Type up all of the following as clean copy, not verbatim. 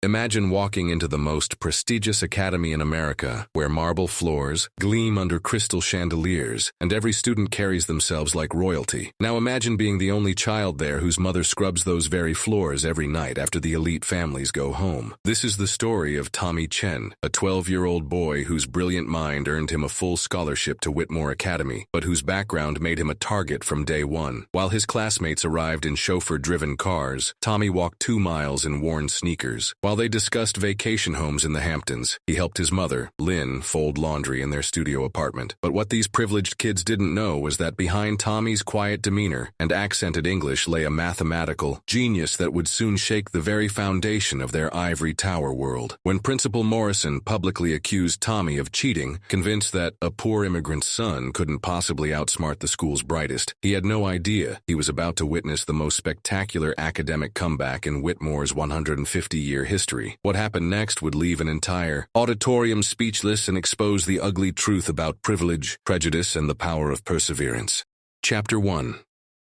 Imagine walking into the most prestigious academy in America, where marble floors gleam under crystal chandeliers, and every student carries themselves like royalty. Now imagine being the only child there whose mother scrubs those very floors every night after the elite families go home. This is the story of Tommy Chen, a 12-year-old boy whose brilliant mind earned him a full scholarship to Whitmore Academy, but whose background made him a target from day one. While his classmates arrived in chauffeur-driven cars, Tommy walked 2 miles in worn sneakers. While they discussed vacation homes in the Hamptons, he helped his mother, Lynn, fold laundry in their studio apartment. But what these privileged kids didn't know was that behind Tommy's quiet demeanor and accented English lay a mathematical genius that would soon shake the very foundation of their ivory tower world. When Principal Morrison publicly accused Tommy of cheating, convinced that a poor immigrant's son couldn't possibly outsmart the school's brightest, he had no idea he was about to witness the most spectacular academic comeback in Whitmore's 150-year history. What happened next would leave an entire auditorium speechless and expose the ugly truth about privilege, prejudice, and the power of perseverance. Chapter 1.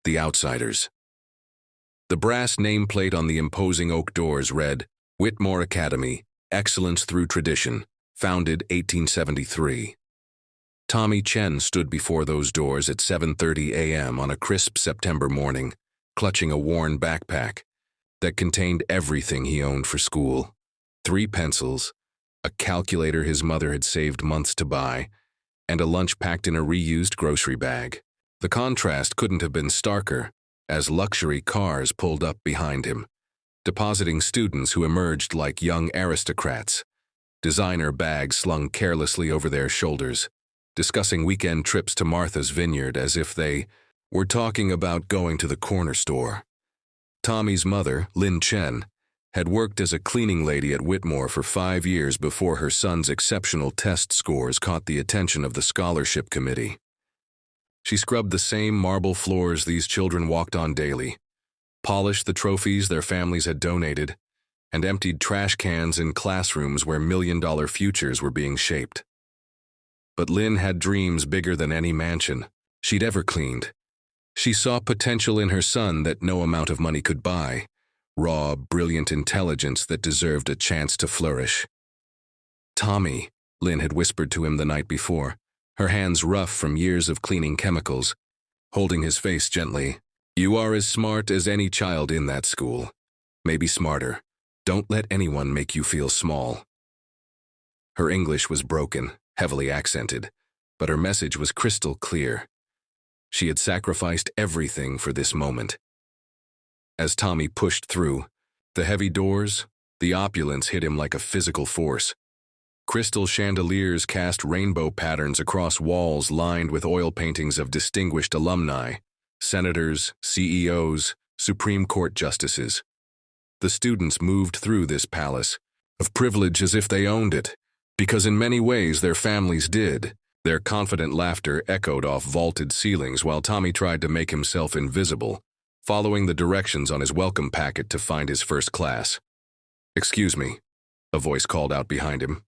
The Outsiders. The brass nameplate on the imposing oak doors read, Whitmore Academy, Excellence Through Tradition, founded 1873. Tommy Chen stood before those doors at 7:30 a.m. on a crisp September morning, clutching a worn backpack that contained everything he owned for school. 3 pencils, a calculator his mother had saved months to buy, and a lunch packed in a reused grocery bag. The contrast couldn't have been starker as luxury cars pulled up behind him, depositing students who emerged like young aristocrats, designer bags slung carelessly over their shoulders, discussing weekend trips to Martha's Vineyard as if they were talking about going to the corner store. Tommy's mother, Lynn Chen, had worked as a cleaning lady at Whitmore for 5 years before her son's exceptional test scores caught the attention of the scholarship committee. She scrubbed the same marble floors these children walked on daily, polished the trophies their families had donated, and emptied trash cans in classrooms where million-dollar futures were being shaped. But Lynn had dreams bigger than any mansion she'd ever cleaned. She saw potential in her son that no amount of money could buy, raw, brilliant intelligence that deserved a chance to flourish. Tommy, Lynn had whispered to him the night before, her hands rough from years of cleaning chemicals, holding his face gently. You are as smart as any child in that school. Maybe smarter. Don't let anyone make you feel small. Her English was broken, heavily accented, but her message was crystal clear. She had sacrificed everything for this moment. As Tommy pushed through, the heavy doors, the opulence hit him like a physical force. Crystal chandeliers cast rainbow patterns across walls lined with oil paintings of distinguished alumni, senators, CEOs, Supreme Court justices. The students moved through this palace of privilege as if they owned it, because in many ways their families did. Their confident laughter echoed off vaulted ceilings while Tommy tried to make himself invisible, following the directions on his welcome packet to find his first class. Excuse me, a voice called out behind him.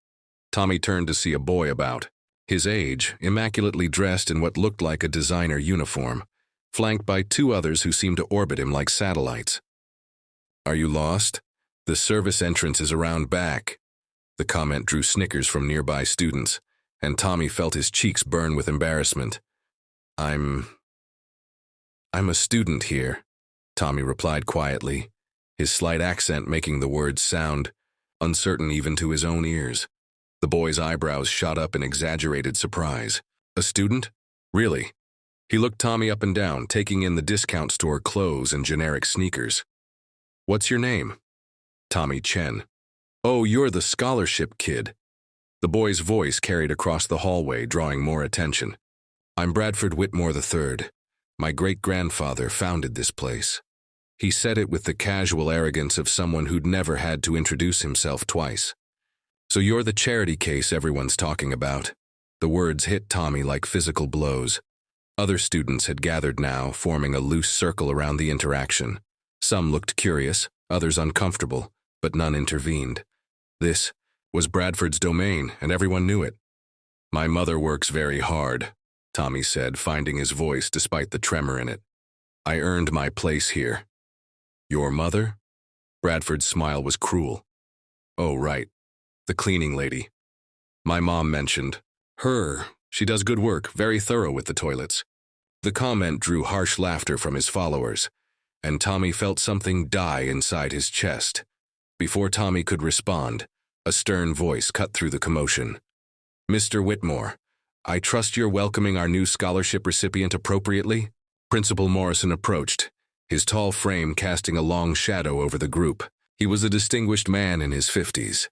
Tommy turned to see a boy about his age, immaculately dressed in what looked like a designer uniform, flanked by 2 others who seemed to orbit him like satellites. Are you lost? The service entrance is around back. The comment drew snickers from nearby students, and Tommy felt his cheeks burn with embarrassment. I'm a student here, Tommy replied quietly, his slight accent making the words sound uncertain even to his own ears. The boy's eyebrows shot up in exaggerated surprise. A student? Really? He looked Tommy up and down, taking in the discount store clothes and generic sneakers. What's your name? Tommy Chen. Oh, you're the scholarship kid. The boy's voice carried across the hallway, drawing more attention. I'm Bradford Whitmore III. My great-grandfather founded this place. He said it with the casual arrogance of someone who'd never had to introduce himself twice. So you're the charity case everyone's talking about. The words hit Tommy like physical blows. Other students had gathered now, forming a loose circle around the interaction. Some looked curious, others uncomfortable, but none intervened. This was Bradford's domain, and everyone knew it. My mother works very hard, Tommy said, finding his voice despite the tremor in it. I earned my place here. Your mother? Bradford's smile was cruel. Oh, right. The cleaning lady. My mom mentioned. Her. She does good work, very thorough with the toilets. The comment drew harsh laughter from his followers, and Tommy felt something die inside his chest. Before Tommy could respond, a stern voice cut through the commotion. Mr. Whitmore, I trust you're welcoming our new scholarship recipient appropriately? Principal Morrison approached, his tall frame casting a long shadow over the group. He was a distinguished man in his 50s,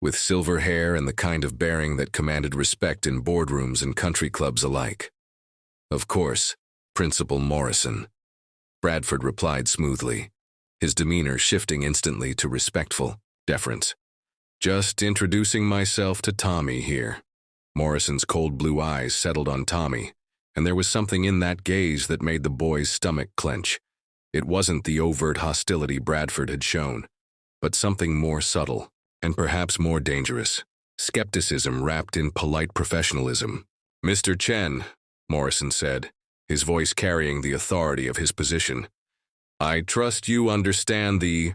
with silver hair and the kind of bearing that commanded respect in boardrooms and country clubs alike. Of course, Principal Morrison, Bradford replied smoothly, his demeanor shifting instantly to respectful deference. Just introducing myself to Tommy here. Morrison's cold blue eyes settled on Tommy, and there was something in that gaze that made the boy's stomach clench. It wasn't the overt hostility Bradford had shown, but something more subtle, and perhaps more dangerous. Skepticism wrapped in polite professionalism. Mr. Chen, Morrison said, his voice carrying the authority of his position. I trust you understand the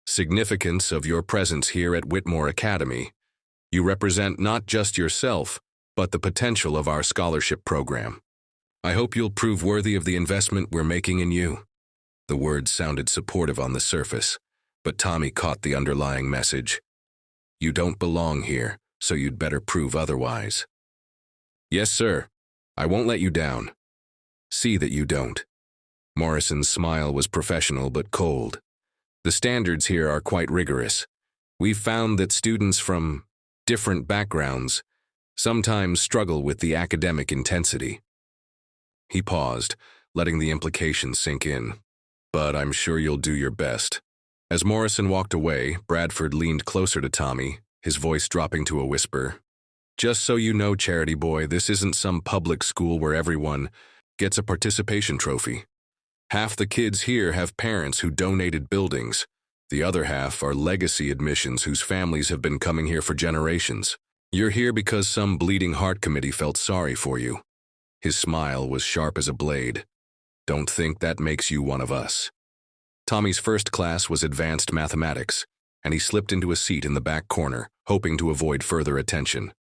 significance of your presence here at Whitmore Academy. You represent not just yourself, but the potential of our scholarship program. I hope you'll prove worthy of the investment we're making in you. The words sounded supportive on the surface, but Tommy caught the underlying message. You don't belong here, so you'd better prove otherwise. Yes, sir. I won't let you down. See that you don't. Morrison's smile was professional but cold. The standards here are quite rigorous. We've found that students from different backgrounds sometimes struggle with the academic intensity. He paused, letting the implications sink in. But I'm sure you'll do your best. As Morrison walked away, Bradford leaned closer to Tommy, his voice dropping to a whisper. Just so you know, Charity Boy, this isn't some public school where everyone gets a participation trophy. Half the kids here have parents who donated buildings. The other half are legacy admissions whose families have been coming here for generations. You're here because some bleeding heart committee felt sorry for you. His smile was sharp as a blade. Don't think that makes you one of us. Tommy's first class was advanced mathematics, and he slipped into a seat in the back corner, hoping to avoid further attention.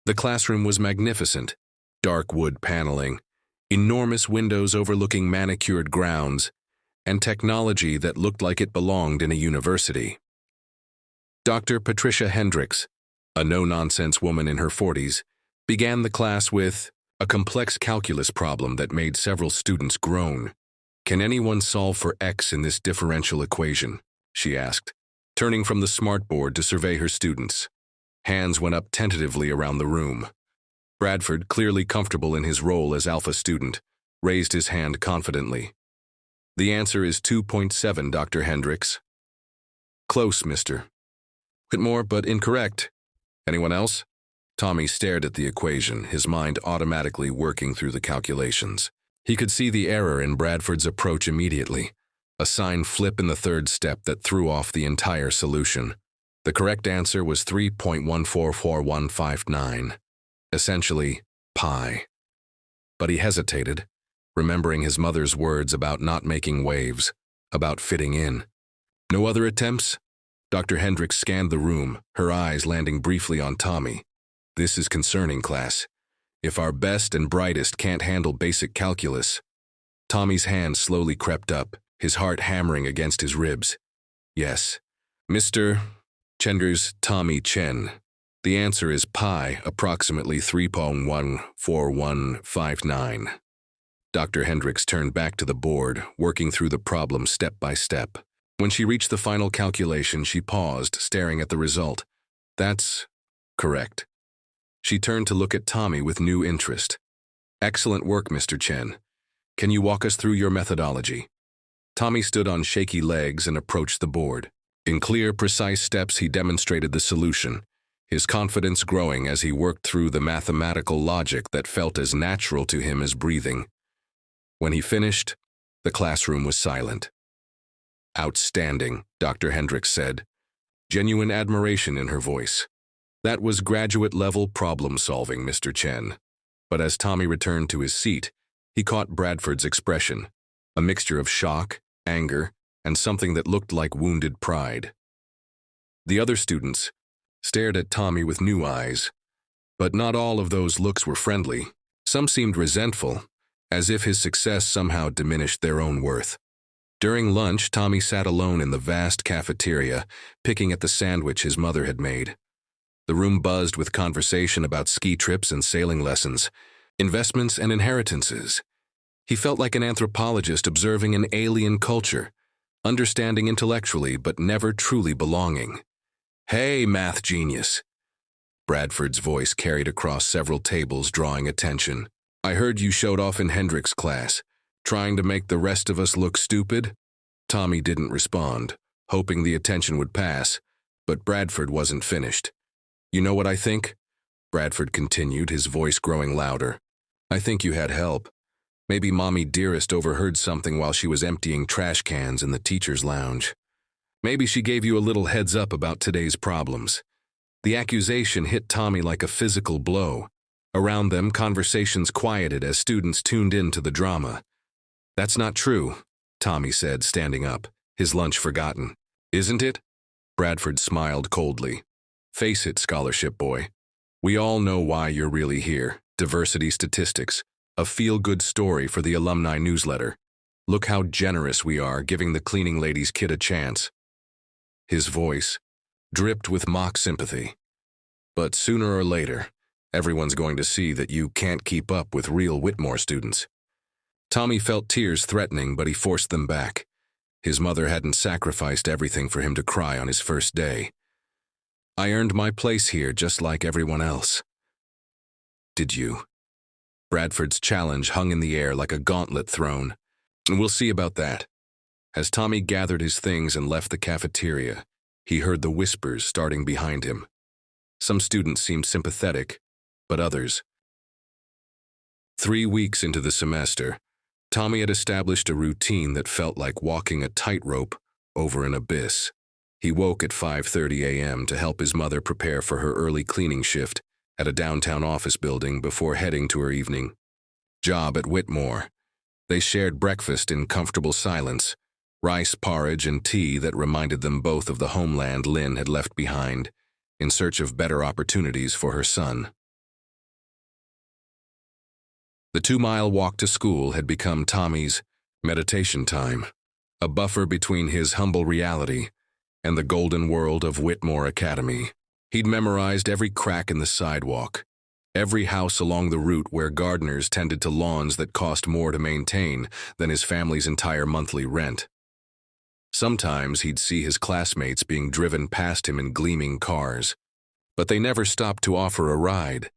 The classroom was magnificent. Dark wood paneling, enormous windows overlooking manicured grounds, and technology that looked like it belonged in a university. Dr. Patricia Hendricks, a no-nonsense woman in her 40s, began the class with a complex calculus problem that made several students groan. Can anyone solve for x in this differential equation? She asked, turning from the smartboard to survey her students. Hands went up tentatively around the room. Bradford, clearly comfortable in his role as alpha student, raised his hand confidently. The answer is 2.7, Dr. Hendricks. Close, Mr. Whitmore, but incorrect. Anyone else? Tommy stared at the equation, his mind automatically working through the calculations. He could see the error in Bradford's approach immediately, a sign flip in the third step that threw off the entire solution. The correct answer was 3.144159, essentially pi. But he hesitated, remembering his mother's words about not making waves, about fitting in. No other attempts? Dr. Hendricks scanned the room, her eyes landing briefly on Tommy. This is concerning, class. If our best and brightest can't handle basic calculus. Tommy's hand slowly crept up, his heart hammering against his ribs. Yes, Mr. Chender's Tommy Chen. The answer is pi, approximately 3.14159. Dr. Hendricks turned back to the board, working through the problem step by step. When she reached the final calculation, she paused, staring at the result. That's correct. She turned to look at Tommy with new interest. Excellent work, Mr. Chen. Can you walk us through your methodology? Tommy stood on shaky legs and approached the board. In clear, precise steps, he demonstrated the solution, his confidence growing as he worked through the mathematical logic that felt as natural to him as breathing. When he finished, the classroom was silent. Outstanding, Dr. Hendricks said, genuine admiration in her voice. That was graduate-level problem-solving, Mr. Chen. But as Tommy returned to his seat, he caught Bradford's expression, a mixture of shock, anger, and something that looked like wounded pride. The other students stared at Tommy with new eyes, but not all of those looks were friendly. Some seemed resentful, as if his success somehow diminished their own worth. During lunch, Tommy sat alone in the vast cafeteria, picking at the sandwich his mother had made. The room buzzed with conversation about ski trips and sailing lessons, investments and inheritances. He felt like an anthropologist observing an alien culture, understanding intellectually but never truly belonging. "Hey, math genius." Bradford's voice carried across several tables, drawing attention. "I heard you showed off in Hendrick's class, trying to make the rest of us look stupid?" Tommy didn't respond, hoping the attention would pass, but Bradford wasn't finished. "You know what I think?" Bradford continued, his voice growing louder. "I think you had help. Maybe Mommy Dearest overheard something while she was emptying trash cans in the teacher's lounge. Maybe she gave you a little heads up about today's problems." The accusation hit Tommy like a physical blow. Around them, conversations quieted as students tuned in to the drama. "That's not true," Tommy said, standing up, his lunch forgotten. "Isn't it?" Bradford smiled coldly. "Face it, scholarship boy. We all know why you're really here. Diversity statistics. A feel-good story for the alumni newsletter. Look how generous we are, giving the cleaning lady's kid a chance." His voice dripped with mock sympathy. "But sooner or later, everyone's going to see that you can't keep up with real Whitmore students." Tommy felt tears threatening, but he forced them back. His mother hadn't sacrificed everything for him to cry on his first day. "I earned my place here just like everyone else." "Did you?" Bradford's challenge hung in the air like a gauntlet thrown. "We'll see about that." As Tommy gathered his things and left the cafeteria, he heard the whispers starting behind him. Some students seemed sympathetic, but others. 3 weeks into the semester, Tommy had established a routine that felt like walking a tightrope over an abyss. He woke at 5:30 a.m. to help his mother prepare for her early cleaning shift at a downtown office building before heading to her evening job at Whitmore. They shared breakfast in comfortable silence, rice porridge and tea that reminded them both of the homeland Lynn had left behind, in search of better opportunities for her son. The 2-mile walk to school had become Tommy's meditation time, a buffer between his humble reality and the golden world of Whitmore Academy. He'd memorized every crack in the sidewalk, every house along the route where gardeners tended to lawns that cost more to maintain than his family's entire monthly rent. Sometimes he'd see his classmates being driven past him in gleaming cars, but they never stopped to offer a ride.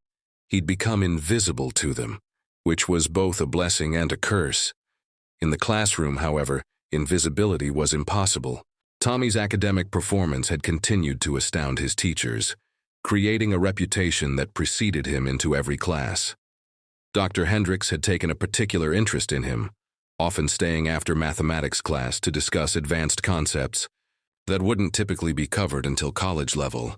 He'd become invisible to them, which was both a blessing and a curse. In the classroom, however, invisibility was impossible. Tommy's academic performance had continued to astound his teachers, creating a reputation that preceded him into every class. Dr. Hendricks had taken a particular interest in him, often staying after mathematics class to discuss advanced concepts that wouldn't typically be covered until college level.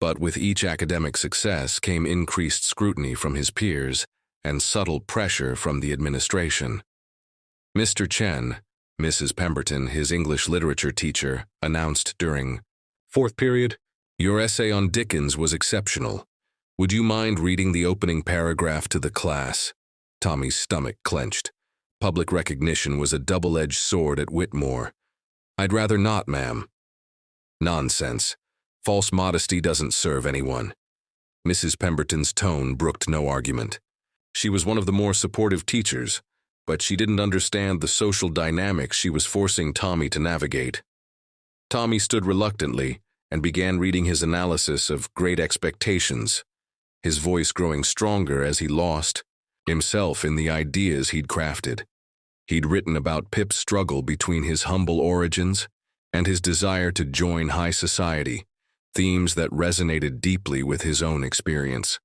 But with each academic success came increased scrutiny from his peers and subtle pressure from the administration. Mr. Chen, Mrs. Pemberton, his English literature teacher, announced during fourth period, "Your essay on Dickens was exceptional. Would you mind reading the opening paragraph to the class?" Tommy's stomach clenched. Public recognition was a double-edged sword at Whitmore. "I'd rather not, ma'am." "Nonsense. False modesty doesn't serve anyone." Mrs. Pemberton's tone brooked no argument. She was one of the more supportive teachers, but she didn't understand the social dynamics she was forcing Tommy to navigate. Tommy stood reluctantly and began reading his analysis of Great Expectations, his voice growing stronger as he lost himself in the ideas he'd crafted. He'd written about Pip's struggle between his humble origins and his desire to join high society, themes that resonated deeply with his own experience.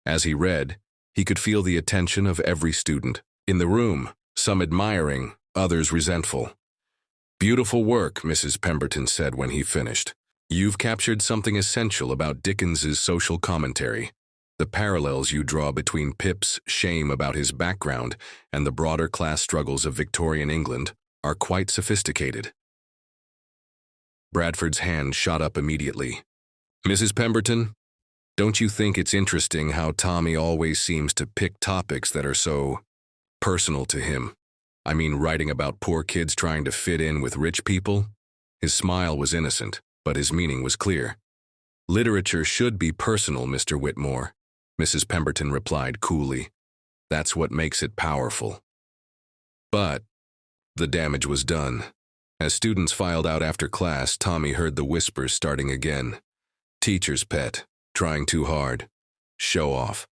As he read, he could feel the attention of every student in the room, some admiring, others resentful. "Beautiful work," Mrs. Pemberton said when he finished. "You've captured something essential about Dickens's social commentary. The parallels you draw between Pip's shame about his background and the broader class struggles of Victorian England are quite sophisticated." Bradford's hand shot up immediately. Mrs. Pemberton, don't you think it's interesting how Tommy always seems to pick topics that are so personal to him? I mean, writing about poor kids trying to fit in with rich people? His smile was innocent, but his meaning was clear. Literature should be personal, Mr. Whitmore, Mrs. Pemberton replied coolly. That's what makes it powerful. But the damage was done. As students filed out after class, Tommy heard the whispers starting again. Teacher's pet, trying too hard. Show off.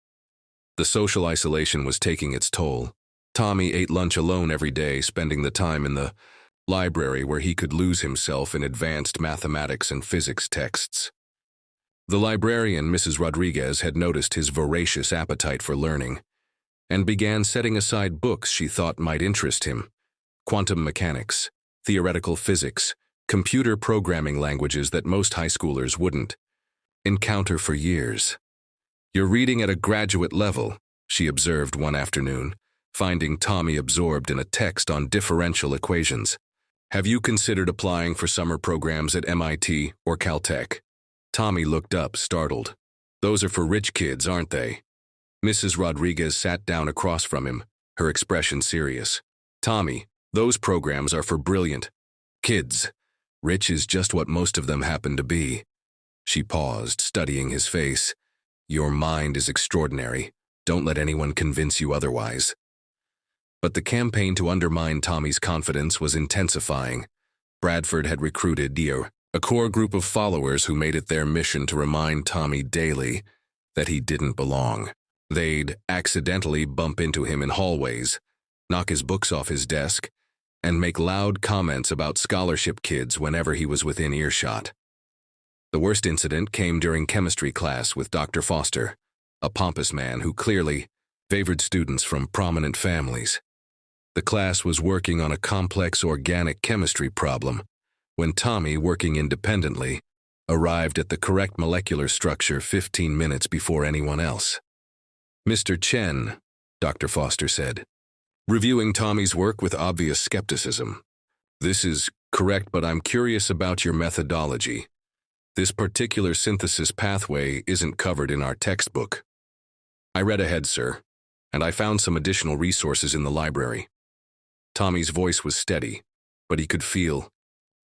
The social isolation was taking its toll. Tommy ate lunch alone every day, spending the time in the library where he could lose himself in advanced mathematics and physics texts. The librarian, Mrs. Rodriguez, had noticed his voracious appetite for learning and began setting aside books she thought might interest him. Quantum mechanics, theoretical physics, computer programming languages that most high schoolers wouldn't encounter for years. You're reading at a graduate level, she observed one afternoon, finding Tommy absorbed in a text on differential equations. Have you considered applying for summer programs at MIT or Caltech? Tommy looked up, startled. Those are for rich kids, aren't they? Mrs. Rodriguez sat down across from him, her expression serious. Tommy, those programs are for brilliant kids. Rich is just what most of them happen to be. She paused, studying his face. Your mind is extraordinary. Don't let anyone convince you otherwise. But the campaign to undermine Tommy's confidence was intensifying. Bradford had recruited a core group of followers who made it their mission to remind Tommy daily that he didn't belong. They'd accidentally bump into him in hallways, knock his books off his desk, and make loud comments about scholarship kids whenever he was within earshot. The worst incident came during chemistry class with Dr. Foster, a pompous man who clearly favored students from prominent families. The class was working on a complex organic chemistry problem when Tommy, working independently, arrived at the correct molecular structure 15 minutes before anyone else. Mr. Chen, Dr. Foster said, reviewing Tommy's work with obvious skepticism. This is correct, but I'm curious about your methodology. This particular synthesis pathway isn't covered in our textbook. I read ahead, sir, and I found some additional resources in the library. Tommy's voice was steady, but he could feel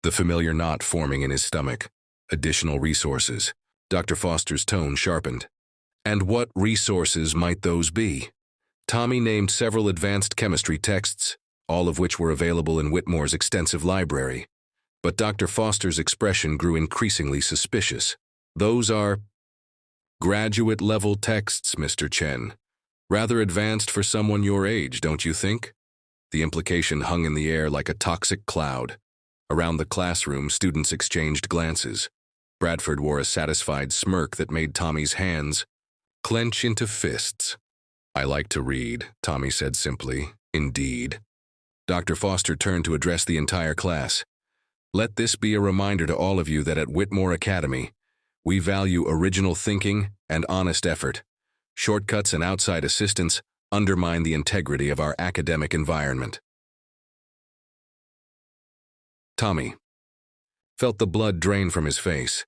the familiar knot forming in his stomach. Additional resources. Dr. Foster's tone sharpened. And what resources might those be? Tommy named several advanced chemistry texts, all of which were available in Whitmore's extensive library. But Dr. Foster's expression grew increasingly suspicious. Those are graduate-level texts, Mr. Chen. Rather advanced for someone your age, don't you think? The implication hung in the air like a toxic cloud. Around the classroom, students exchanged glances. Bradford wore a satisfied smirk that made Tommy's hands clench into fists. I like to read, Tommy said simply. Indeed. Dr. Foster turned to address the entire class. Let this be a reminder to all of you that at Whitmore Academy, we value original thinking and honest effort. Shortcuts and outside assistance undermine the integrity of our academic environment. Tommy felt the blood drain from his face.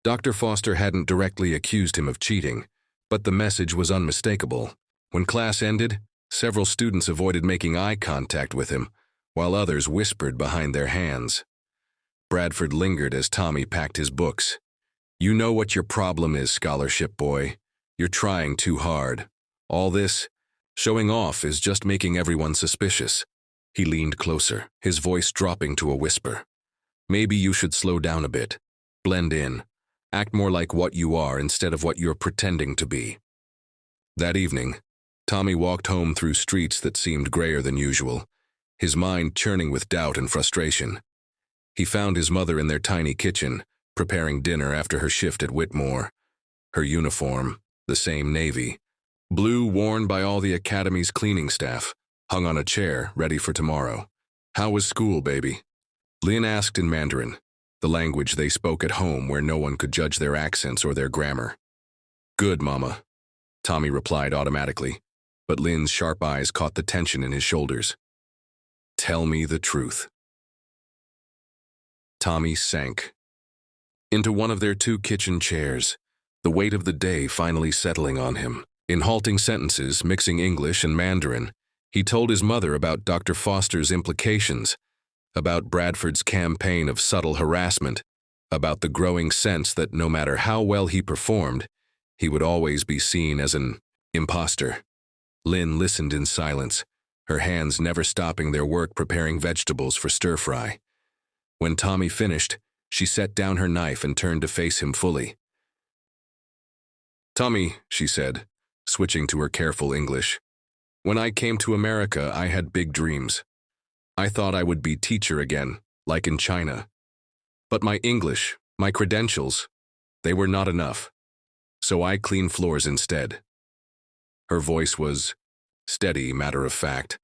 Dr. Foster hadn't directly accused him of cheating, but the message was unmistakable. When class ended, several students avoided making eye contact with him, while others whispered behind their hands. Bradford lingered as Tommy packed his books. You know what your problem is, scholarship boy. You're trying too hard. All this showing off is just making everyone suspicious. He leaned closer, his voice dropping to a whisper. Maybe you should slow down a bit. Blend in. Act more like what you are instead of what you're pretending to be. That evening, Tommy walked home through streets that seemed grayer than usual, his mind churning with doubt and frustration. He found his mother in their tiny kitchen, preparing dinner after her shift at Whitmore. Her uniform, the same navy, blue worn by all the academy's cleaning staff, hung on a chair, ready for tomorrow. How was school, baby? Lin asked in Mandarin, the language they spoke at home where no one could judge their accents or their grammar. Good, Mama, Tommy replied automatically, but Lin's sharp eyes caught the tension in his shoulders. Tell me the truth. Tommy sank, into one of their 2 kitchen chairs, the weight of the day finally settling on him. In halting sentences, mixing English and Mandarin, he told his mother about Dr. Foster's implications, about Bradford's campaign of subtle harassment, about the growing sense that no matter how well he performed, he would always be seen as an imposter. Lynn listened in silence, her hands never stopping their work preparing vegetables for stir-fry. When Tommy finished, she set down her knife and turned to face him fully. "Tommy," she said, switching to her careful English, "when I came to America, I had big dreams. I thought I would be teacher again, like in China. But my English, my credentials, they were not enough. So I cleaned floors instead." Her voice was steady, matter of fact.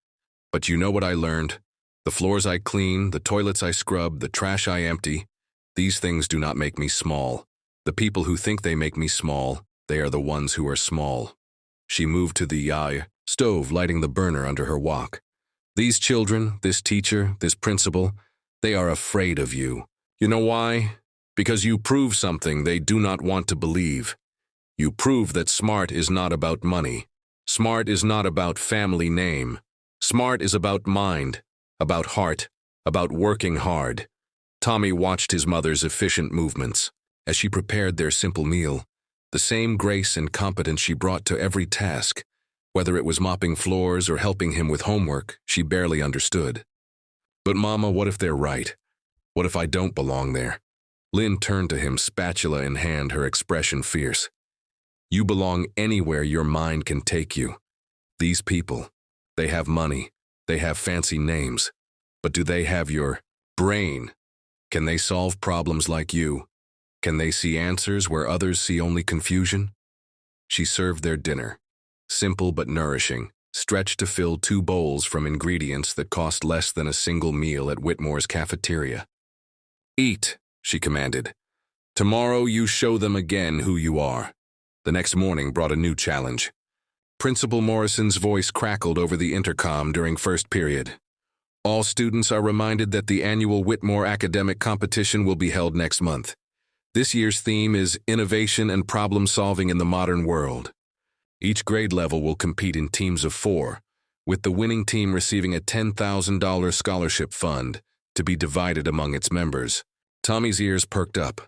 "But you know what I learned? The floors I clean, the toilets I scrub, the trash I empty, these things do not make me small. The people who think they make me small, they are the ones who are small." She moved to the stove, lighting the burner under her wok. "These children, this teacher, this principal, they are afraid of you. You know why? Because you prove something they do not want to believe. You prove that smart is not about money. Smart is not about family name. Smart is about mind, about heart, about working hard." Tommy watched his mother's efficient movements as she prepared their simple meal, the same grace and competence she brought to every task. Whether it was mopping floors or helping him with homework, she barely understood. "But Mama, what if they're right? What if I don't belong there?" Lynn turned to him, spatula in hand, her expression fierce. "You belong anywhere your mind can take you. These people, they have money, they have fancy names, but do they have your brain? Can they solve problems like you? Can they see answers where others see only confusion?" She served their dinner, simple but nourishing, stretched to fill 2 bowls from ingredients that cost less than a single meal at Whitmore's cafeteria. "Eat," she commanded. "Tomorrow you show them again who you are." The next morning brought a new challenge. Principal Morrison's voice crackled over the intercom during first period. "All students are reminded that the annual Whitmore Academic Competition will be held next month. This year's theme is Innovation and Problem-Solving in the Modern World. Each grade level will compete in teams of 4, with the winning team receiving a $10,000 scholarship fund to be divided among its members." Tommy's ears perked up.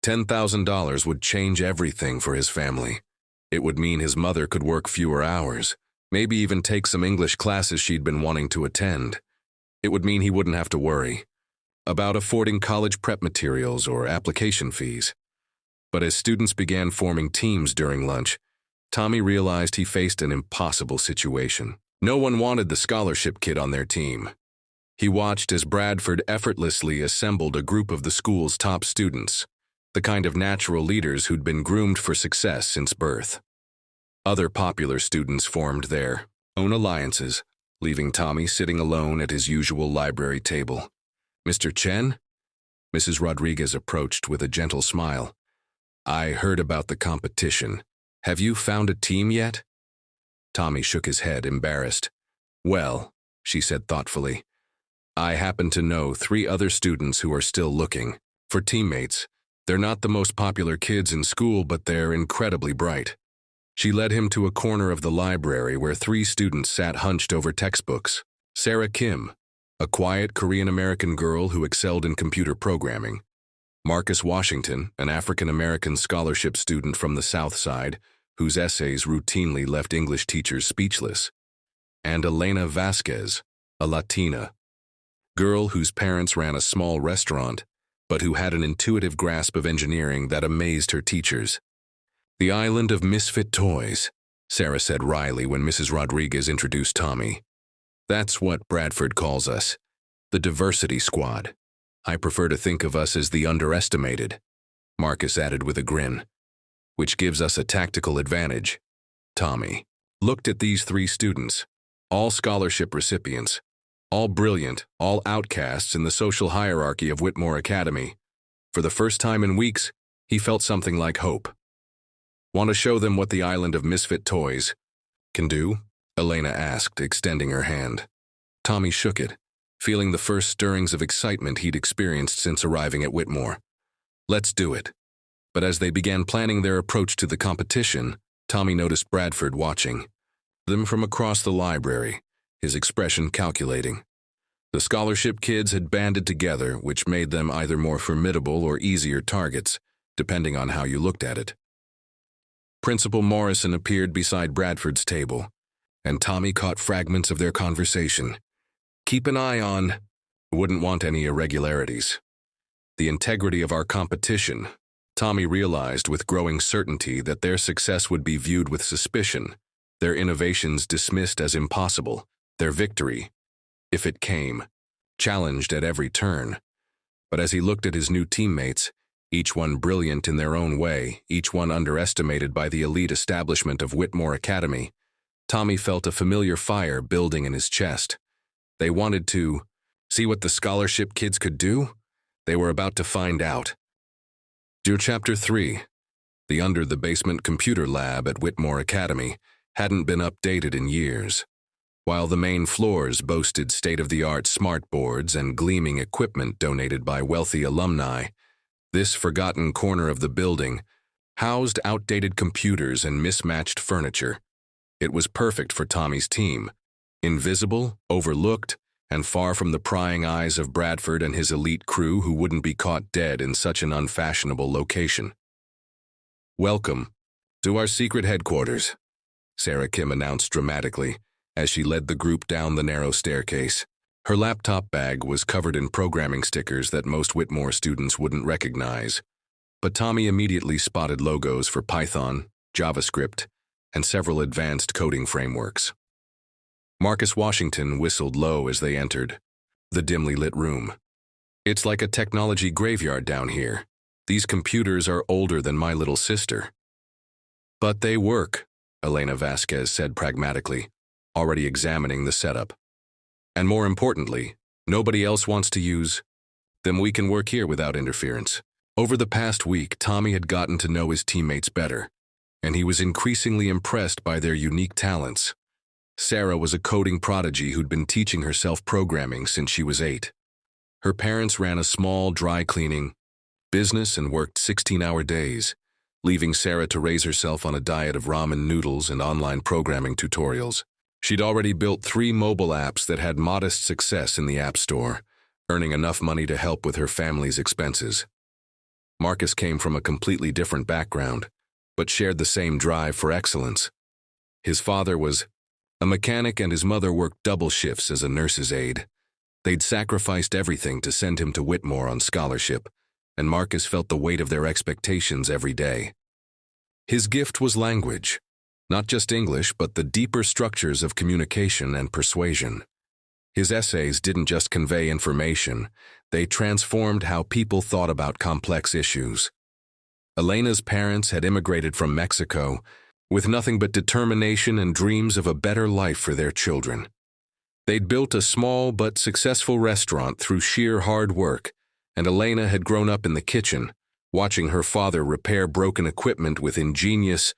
$10,000 would change everything for his family. It would mean his mother could work fewer hours, maybe even take some English classes she'd been wanting to attend. It would mean he wouldn't have to worry about affording college prep materials or application fees. But as students began forming teams during lunch, Tommy realized he faced an impossible situation. No one wanted the scholarship kid on their team. He watched as Bradford effortlessly assembled a group of the school's top students, the kind of natural leaders who'd been groomed for success since birth. Other popular students formed their own alliances, leaving Tommy sitting alone at his usual library table. "Mr. Chen?" Mrs. Rodriguez approached with a gentle smile. "I heard about the competition. Have you found a team yet?" Tommy shook his head, embarrassed. "Well," she said thoughtfully, "I happen to know 3 other students who are still looking for teammates. They're not the most popular kids in school, but they're incredibly bright." She led him to a corner of the library where 3 students sat hunched over textbooks. Sarah Kim, a quiet Korean-American girl who excelled in computer programming. Marcus Washington, an African-American scholarship student from the South Side, whose essays routinely left English teachers speechless. And Elena Vasquez, a Latina girl whose parents ran a small restaurant, but who had an intuitive grasp of engineering that amazed her teachers. "The island of misfit toys," Sarah said wryly when Mrs. Rodriguez introduced Tommy. "That's what Bradford calls us, the diversity squad. I prefer to think of us as the underestimated," Marcus added with a grin, "which gives us a tactical advantage." Tommy looked at these 3 students, all scholarship recipients, all brilliant, all outcasts in the social hierarchy of Whitmore Academy. For the first time in weeks, he felt something like hope. "Want to show them what the island of misfit toys can do?" Elena asked, extending her hand. Tommy shook it, feeling the first stirrings of excitement he'd experienced since arriving at Whitmore. Let's do it. But as they began planning their approach to the competition, Tommy noticed Bradford watching them from across the library, his expression calculating. The scholarship kids had banded together, which made them either more formidable or easier targets, depending on how you looked at it. Principal Morrison appeared beside Bradford's table, and Tommy caught fragments of their conversation. Keep an eye on. Wouldn't want any irregularities. The integrity of our competition. Tommy realized with growing certainty that their success would be viewed with suspicion, their innovations dismissed as impossible, their victory, if it came, challenged at every turn. But as he looked at his new teammates, each one brilliant in their own way, each one underestimated by the elite establishment of Whitmore Academy, Tommy felt a familiar fire building in his chest. They wanted to see what the scholarship kids could do? They were about to find out. Chapter 3. The under-the-basement computer lab at Whitmore Academy hadn't been updated in years. While the main floors boasted state-of-the-art smart boards and gleaming equipment donated by wealthy alumni, this forgotten corner of the building housed outdated computers and mismatched furniture. It was perfect for Tommy's team. Invisible, overlooked, and far from the prying eyes of Bradford and his elite crew who wouldn't be caught dead in such an unfashionable location. Welcome to our secret headquarters, Sarah Kim announced dramatically as she led the group down the narrow staircase. Her laptop bag was covered in programming stickers that most Whitmore students wouldn't recognize, but Tommy immediately spotted logos for Python, JavaScript, and several advanced coding frameworks. Marcus Washington whistled low as they entered the dimly lit room. It's like a technology graveyard down here. These computers are older than my little sister. But they work, Elena Vasquez said pragmatically, already examining the setup. And more importantly, nobody else wants to use them. We can work here without interference. Over the past week, Tommy had gotten to know his teammates better, and he was increasingly impressed by their unique talents. Sarah was a coding prodigy who'd been teaching herself programming since she was 8. Her parents ran a small dry cleaning business and worked 16-hour days, leaving Sarah to raise herself on a diet of ramen noodles and online programming tutorials. She'd already built 3 mobile apps that had modest success in the App Store, earning enough money to help with her family's expenses. Marcus came from a completely different background, but shared the same drive for excellence. His father was a mechanic and his mother worked double shifts as a nurse's aide. They'd sacrificed everything to send him to Whitmore on scholarship, and Marcus felt the weight of their expectations every day. His gift was language, not just English, but the deeper structures of communication and persuasion. His essays didn't just convey information, they transformed how people thought about complex issues. Elena's parents had immigrated from Mexico, with nothing but determination and dreams of a better life for their children. They'd built a small but successful restaurant through sheer hard work, and Elena had grown up in the kitchen, watching her father repair broken equipment with ingenious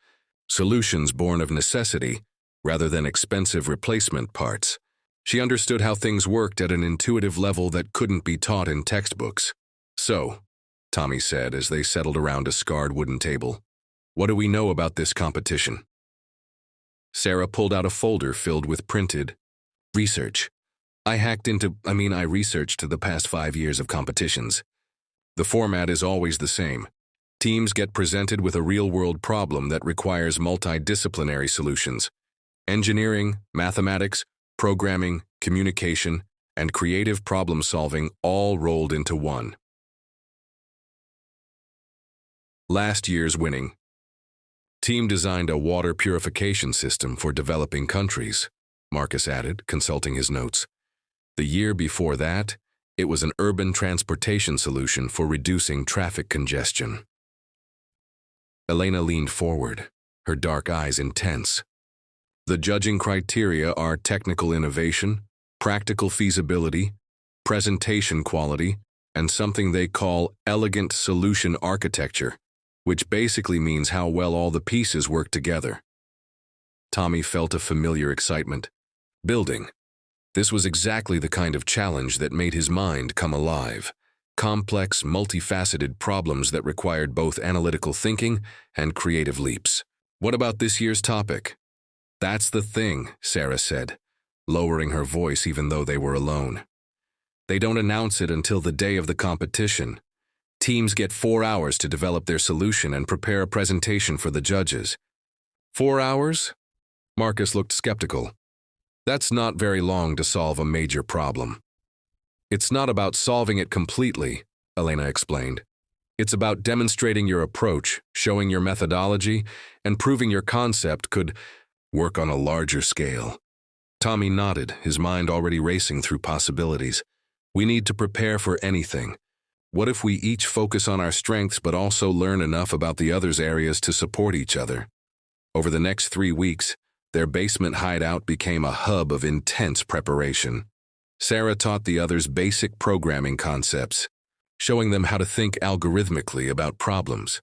solutions born of necessity rather than expensive replacement parts. She understood how things worked at an intuitive level that couldn't be taught in textbooks. So, Tommy said as they settled around a scarred wooden table, what do we know about this competition? Sarah pulled out a folder filled with printed research. I researched the past 5 years of competitions. The format is always the same. Teams get presented with a real-world problem that requires multidisciplinary solutions. Engineering, mathematics, programming, communication, and creative problem-solving all rolled into one. Last year's winning team designed a water purification system for developing countries, Marcus added, consulting his notes. The year before that, it was an urban transportation solution for reducing traffic congestion. Elena leaned forward, her dark eyes intense. The judging criteria are technical innovation, practical feasibility, presentation quality, and something they call elegant solution architecture, which basically means how well all the pieces work together. Tommy felt a familiar excitement. Building. This was exactly the kind of challenge that made his mind come alive. complex, multifaceted problems that required both analytical thinking and creative leaps. What about this year's topic? That's the thing, Sarah said, lowering her voice even though they were alone. They don't announce it until the day of the competition. Teams get 4 hours to develop their solution and prepare a presentation for the judges. 4 hours? Marcus looked skeptical. That's not very long to solve a major problem. It's not about solving it completely, Elena explained. It's about demonstrating your approach, showing your methodology, and proving your concept could work on a larger scale. Tommy nodded, his mind already racing through possibilities. We need to prepare for anything. What if we each focus on our strengths but also learn enough about the other's areas to support each other? Over the next 3 weeks, their basement hideout became a hub of intense preparation. Sarah taught the others basic programming concepts, showing them how to think algorithmically about problems.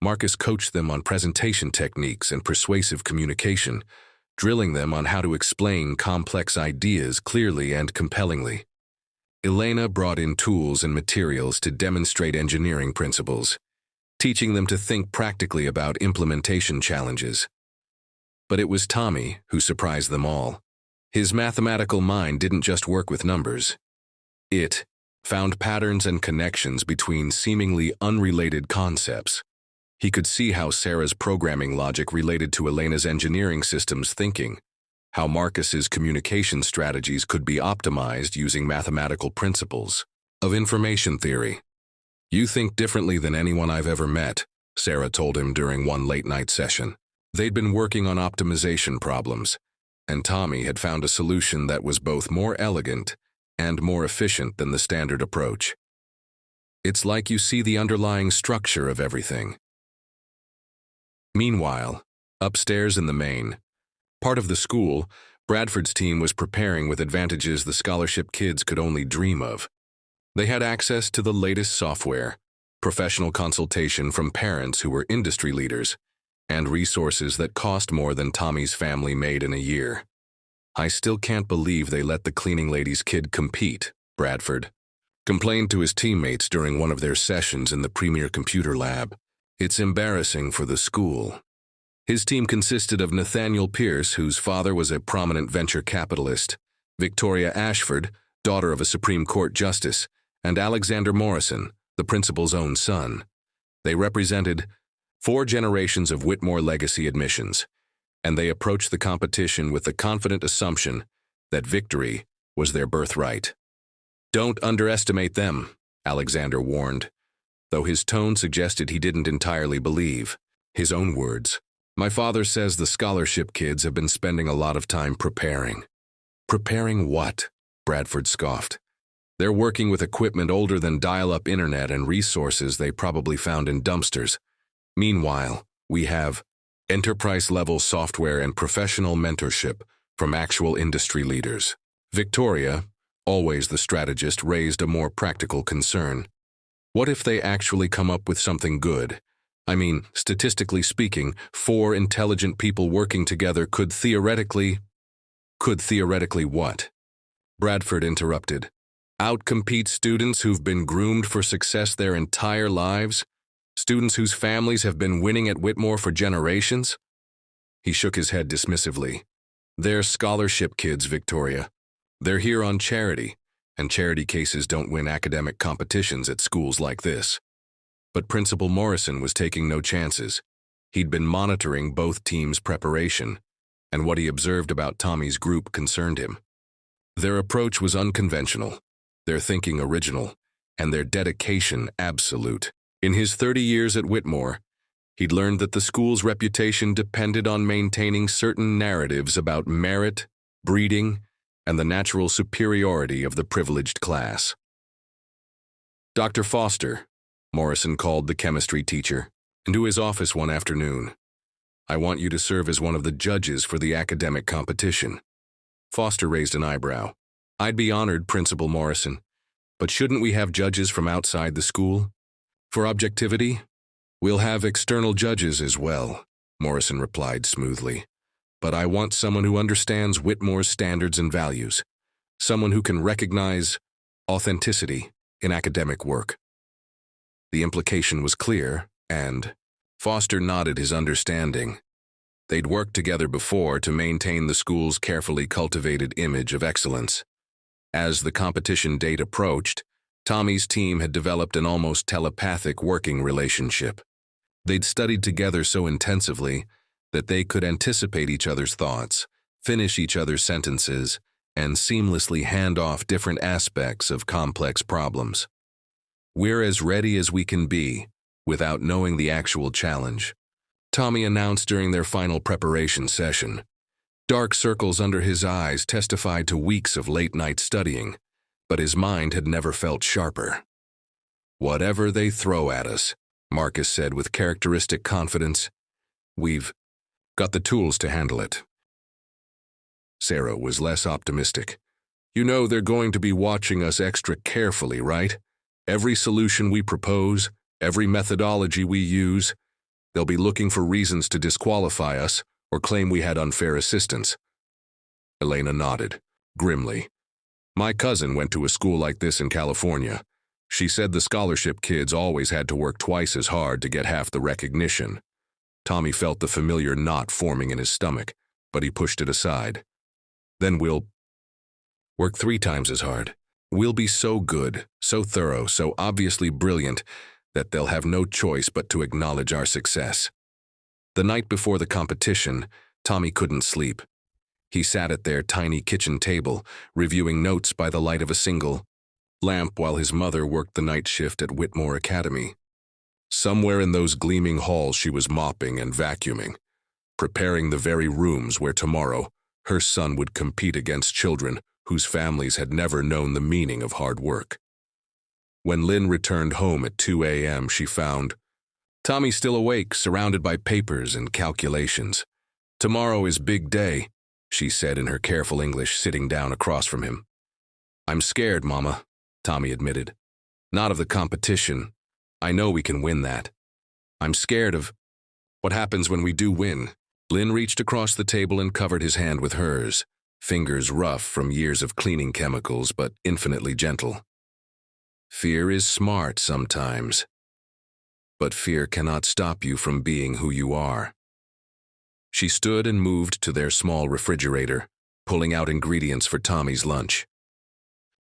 Marcus coached them on presentation techniques and persuasive communication, drilling them on how to explain complex ideas clearly and compellingly. Elena brought in tools and materials to demonstrate engineering principles, teaching them to think practically about implementation challenges. But it was Tommy who surprised them all. His mathematical mind didn't just work with numbers. It found patterns and connections between seemingly unrelated concepts. He could see how Sarah's programming logic related to Elena's engineering systems thinking, how Marcus's communication strategies could be optimized using mathematical principles of information theory. You think differently than anyone I've ever met, Sarah told him during one late-night session. They'd been working on optimization problems, and Tommy had found a solution that was both more elegant and more efficient than the standard approach. It's like you see the underlying structure of everything. Meanwhile, upstairs in the main, part of the school, Bradford's team was preparing with advantages the scholarship kids could only dream of. They had access to the latest software, professional consultation from parents who were industry leaders, and resources that cost more than Tommy's family made in a year. I still can't believe they let the cleaning lady's kid compete, Bradford complained to his teammates during one of their sessions in the premier computer lab. It's embarrassing for the school. His team consisted of Nathaniel Pierce, whose father was a prominent venture capitalist, Victoria Ashford, daughter of a Supreme Court justice, and Alexander Morrison, the principal's own son. They represented 4 generations of Whitmore legacy admissions, and they approached the competition with the confident assumption that victory was their birthright. Don't underestimate them, Alexander warned, though his tone suggested he didn't entirely believe. His own words. My father says the scholarship kids have been spending a lot of time preparing. Preparing what? Bradford scoffed. They're working with equipment older than dial-up internet and resources they probably found in dumpsters. Meanwhile, we have enterprise-level software and professional mentorship from actual industry leaders. Victoria, always the strategist, raised a more practical concern. What if they actually come up with something good? I mean, statistically speaking, 4 intelligent people working together could theoretically what? Bradford interrupted. Outcompete students who've been groomed for success their entire lives? Students whose families have been winning at Whitmore for generations? He shook his head dismissively. They're scholarship kids, Victoria. They're here on charity, and charity cases don't win academic competitions at schools like this. But Principal Morrison was taking no chances. He'd been monitoring both teams' preparation, and what he observed about Tommy's group concerned him. Their approach was unconventional, their thinking original, and their dedication absolute. In his 30 years at Whitmore, he'd learned that the school's reputation depended on maintaining certain narratives about merit, breeding, and the natural superiority of the privileged class. Dr. Foster, Morrison called the chemistry teacher, into his office one afternoon. I want you to serve as one of the judges for the academic competition. Foster raised an eyebrow. I'd be honored, Principal Morrison, but shouldn't we have judges from outside the school? For objectivity, we'll have external judges as well, Morrison replied smoothly. But I want someone who understands Whitmore's standards and values, someone who can recognize authenticity, in academic work. The implication was clear, and Foster nodded his understanding. They'd worked together before to maintain the school's carefully cultivated image of excellence. As the competition date approached, Tommy's team had developed an almost telepathic working relationship. They'd studied together so intensively that they could anticipate each other's thoughts, finish each other's sentences, and seamlessly hand off different aspects of complex problems. "We're as ready as we can be, without knowing the actual challenge," Tommy announced during their final preparation session. Dark circles under his eyes testified to weeks of late-night studying, but his mind had never felt sharper. "Whatever they throw at us," Marcus said with characteristic confidence, "we've got the tools to handle it." Sarah was less optimistic. "You know they're going to be watching us extra carefully, right? Every solution we propose, every methodology we use, they'll be looking for reasons to disqualify us or claim we had unfair assistance." Elena nodded, grimly. "My cousin went to a school like this in California. She said the scholarship kids always had to work twice as hard to get half the recognition." Tommy felt the familiar knot forming in his stomach, but he pushed it aside. "Then we'll work 3 times as hard. We'll be so good, so thorough, so obviously brilliant that they'll have no choice but to acknowledge our success." The night before the competition, Tommy couldn't sleep. He sat at their tiny kitchen table, reviewing notes by the light of a single lamp while his mother worked the night shift at Whitmore Academy. Somewhere in those gleaming halls she was mopping and vacuuming, preparing the very rooms where tomorrow her son would compete against children whose families had never known the meaning of hard work. When Lynn returned home at 2 a.m., she found Tommy still awake, surrounded by papers and calculations. "Tomorrow is big day," she said in her careful English, sitting down across from him. "I'm scared, Mama," Tommy admitted. "Not of the competition. I know we can win that. I'm scared of what happens when we do win." Lynn reached across the table and covered his hand with hers, fingers rough from years of cleaning chemicals, but infinitely gentle. "Fear is smart sometimes, but fear cannot stop you from being who you are." She stood and moved to their small refrigerator, pulling out ingredients for Tommy's lunch.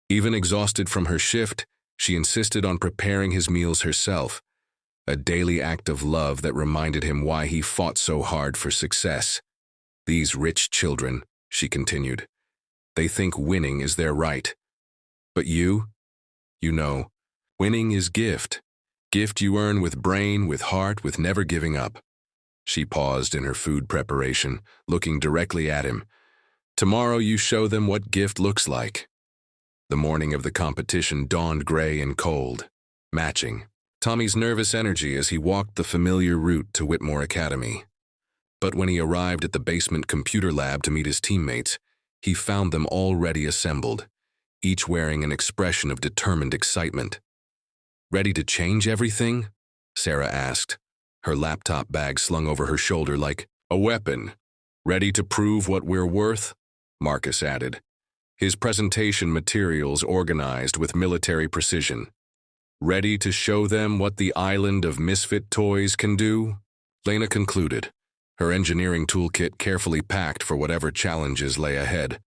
Even exhausted from her shift, she insisted on preparing his meals herself, a daily act of love that reminded him why he fought so hard for success. "These rich children," she continued, "they think winning is their right. But you know, winning is gift. Gift you earn with brain, with heart, with never giving up." She paused in her food preparation, looking directly at him. "Tomorrow you show them what gift looks like." The morning of the competition dawned gray and cold, matching Tommy's nervous energy as he walked the familiar route to Whitmore Academy. But when he arrived at the basement computer lab to meet his teammates, he found them already assembled, each wearing an expression of determined excitement. "Ready to change everything?" Sarah asked, her laptop bag slung over her shoulder like a weapon. "Ready to prove what we're worth?" Marcus added, his presentation materials organized with military precision. "Ready to show them what the island of misfit toys can do?" Lena concluded, her engineering toolkit carefully packed for whatever challenges lay ahead.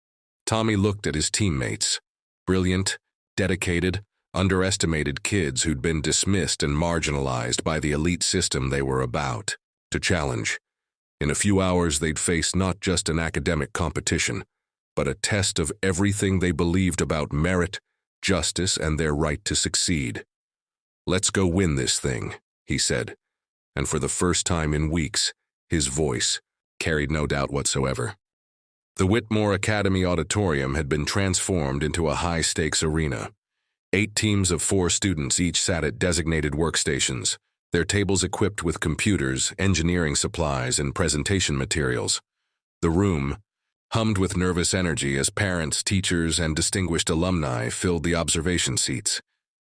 Tommy looked at his teammates, brilliant, dedicated, underestimated kids who'd been dismissed and marginalized by the elite system they were about to challenge. In a few hours, they'd face not just an academic competition, but a test of everything they believed about merit, justice, and their right to succeed. "Let's go win this thing," he said, and for the first time in weeks, his voice carried no doubt whatsoever. The Whitmore Academy auditorium had been transformed into a high-stakes arena. 8 teams of 4 students each sat at designated workstations, their tables equipped with computers, engineering supplies, and presentation materials. The room hummed with nervous energy as parents, teachers, and distinguished alumni filled the observation seats.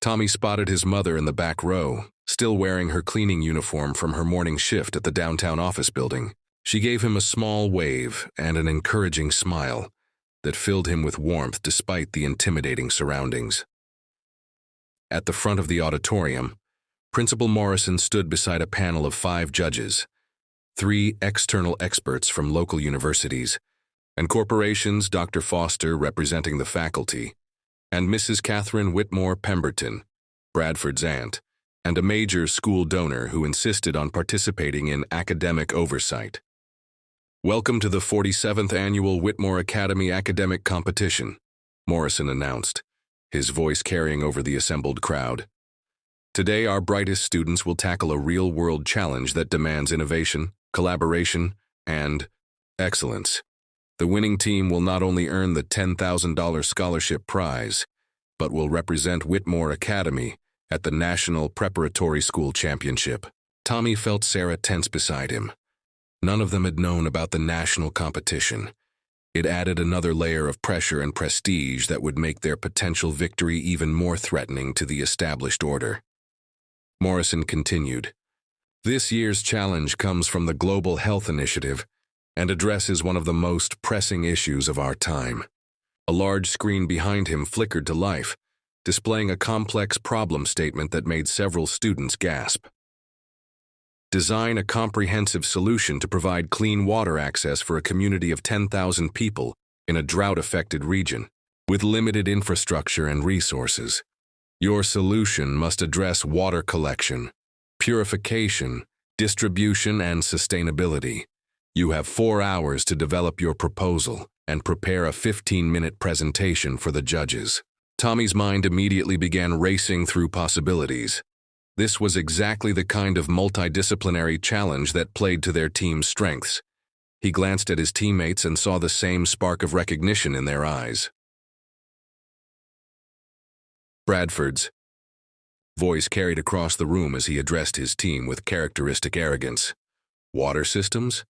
Tommy spotted his mother in the back row, still wearing her cleaning uniform from her morning shift at the downtown office building. She gave him a small wave and an encouraging smile that filled him with warmth despite the intimidating surroundings. At the front of the auditorium, Principal Morrison stood beside a panel of 5 judges, 3 external experts from local universities, and corporations, Dr. Foster representing the faculty, and Mrs. Catherine Whitmore Pemberton, Bradford's aunt, and a major school donor who insisted on participating in academic oversight. "Welcome to the 47th Annual Whitmore Academy Academic Competition," Morrison announced, his voice carrying over the assembled crowd. "Today, our brightest students will tackle a real-world challenge that demands innovation, collaboration, and excellence. The winning team will not only earn the $10,000 scholarship prize, but will represent Whitmore Academy at the National Preparatory School Championship." Tommy felt Sarah tense beside him. None of them had known about the national competition. It added another layer of pressure and prestige that would make their potential victory even more threatening to the established order. Morrison continued, "This year's challenge comes from the Global Health Initiative and addresses one of the most pressing issues of our time." A large screen behind him flickered to life, displaying a complex problem statement that made several students gasp. "Design a comprehensive solution to provide clean water access for a community of 10,000 people in a drought-affected region, with limited infrastructure and resources. Your solution must address water collection, purification, distribution, and sustainability. You have 4 hours to develop your proposal and prepare a 15-minute presentation for the judges." Tommy's mind immediately began racing through possibilities. This was exactly the kind of multidisciplinary challenge that played to their team's strengths. He glanced at his teammates and saw the same spark of recognition in their eyes. Bradford's voice carried across the room as he addressed his team with characteristic arrogance. "Water systems?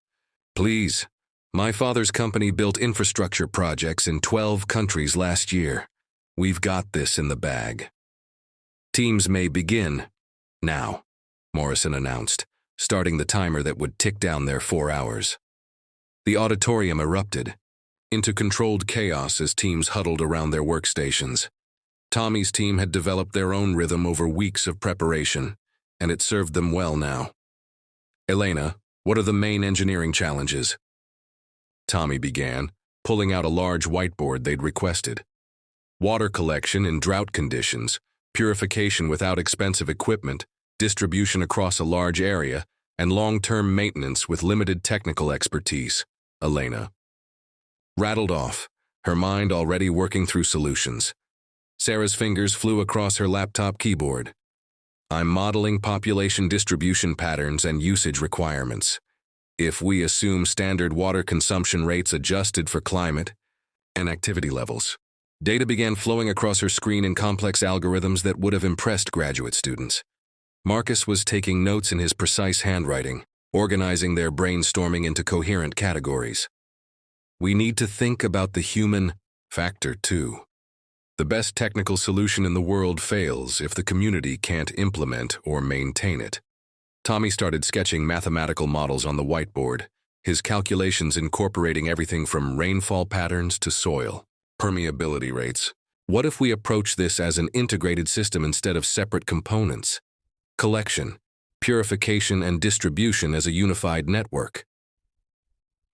Please. My father's company built infrastructure projects in 12 countries last year. We've got this in the bag." "Teams may begin now," Morrison announced, starting the timer that would tick down their 4 hours. The auditorium erupted into controlled chaos as teams huddled around their workstations. Tommy's team had developed their own rhythm over weeks of preparation, and it served them well now. "Elena, what are the main engineering challenges?" Tommy began, pulling out a large whiteboard they'd requested. "Water collection in drought conditions, purification without expensive equipment, distribution across a large area, and long-term maintenance with limited technical expertise," Elena rattled off, her mind already working through solutions. Sarah's fingers flew across her laptop keyboard. "I'm modeling population distribution patterns and usage requirements. If we assume standard water consumption rates adjusted for climate and activity levels." Data began flowing across her screen in complex algorithms that would have impressed graduate students. Marcus was taking notes in his precise handwriting, organizing their brainstorming into coherent categories. "We need to think about the human factor, too. The best technical solution in the world fails if the community can't implement or maintain it." Tommy started sketching mathematical models on the whiteboard, his calculations incorporating everything from rainfall patterns to soil permeability rates. "What if we approach this as an integrated system instead of separate components? Collection, purification, and distribution as a unified network."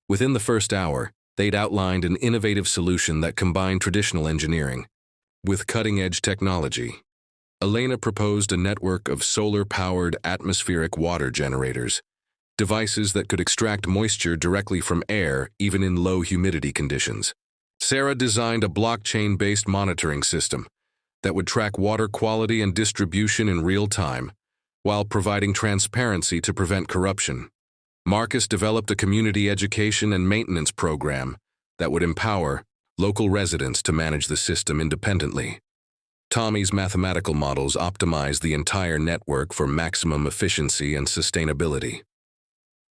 Within the first hour, they'd outlined an innovative solution that combined traditional engineering with cutting-edge technology. Elena proposed a network of solar-powered atmospheric water generators, devices that could extract moisture directly from air even in low humidity conditions. Sarah designed a blockchain-based monitoring system that would track water quality and distribution in real time, while providing transparency to prevent corruption. Marcus developed a community education and maintenance program that would empower local residents to manage the system independently. Tommy's mathematical models optimized the entire network for maximum efficiency and sustainability.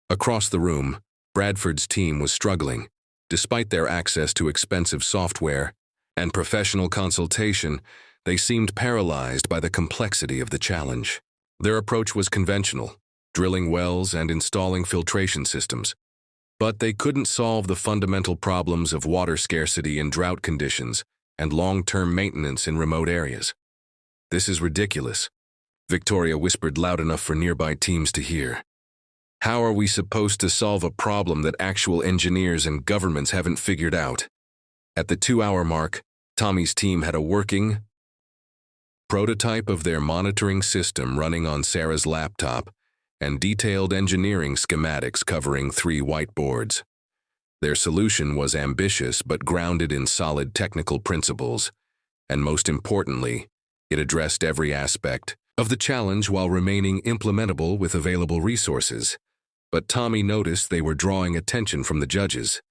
Across the room, Bradford's team was struggling. Despite their access to expensive software and professional consultation, they seemed paralyzed by the complexity of the challenge. Their approach was conventional, drilling wells and installing filtration systems. But they couldn't solve the fundamental problems of water scarcity in drought conditions and long-term maintenance in remote areas. This is ridiculous, Victoria whispered loud enough for nearby teams to hear. How are we supposed to solve a problem that actual engineers and governments haven't figured out? At the 2-hour mark, Tommy's team had a working prototype of their monitoring system running on Sarah's laptop and detailed engineering schematics covering 3 whiteboards. Their solution was ambitious but grounded in solid technical principles, and most importantly, it addressed every aspect of the challenge while remaining implementable with available resources. But Tommy noticed they were drawing attention from the judges.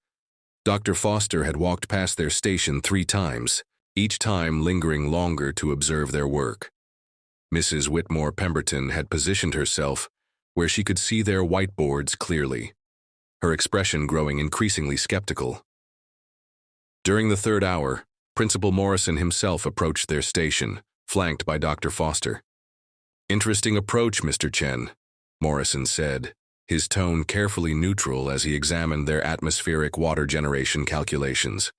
Dr. Foster had walked past their station 3 times, each time lingering longer to observe their work. Mrs. Whitmore Pemberton had positioned herself where she could see their whiteboards clearly, her expression growing increasingly skeptical. During the 3rd hour, Principal Morrison himself approached their station, flanked by Dr. Foster. "Interesting approach, Mr. Chen," Morrison said, his tone carefully neutral as he examined their atmospheric water generation calculations.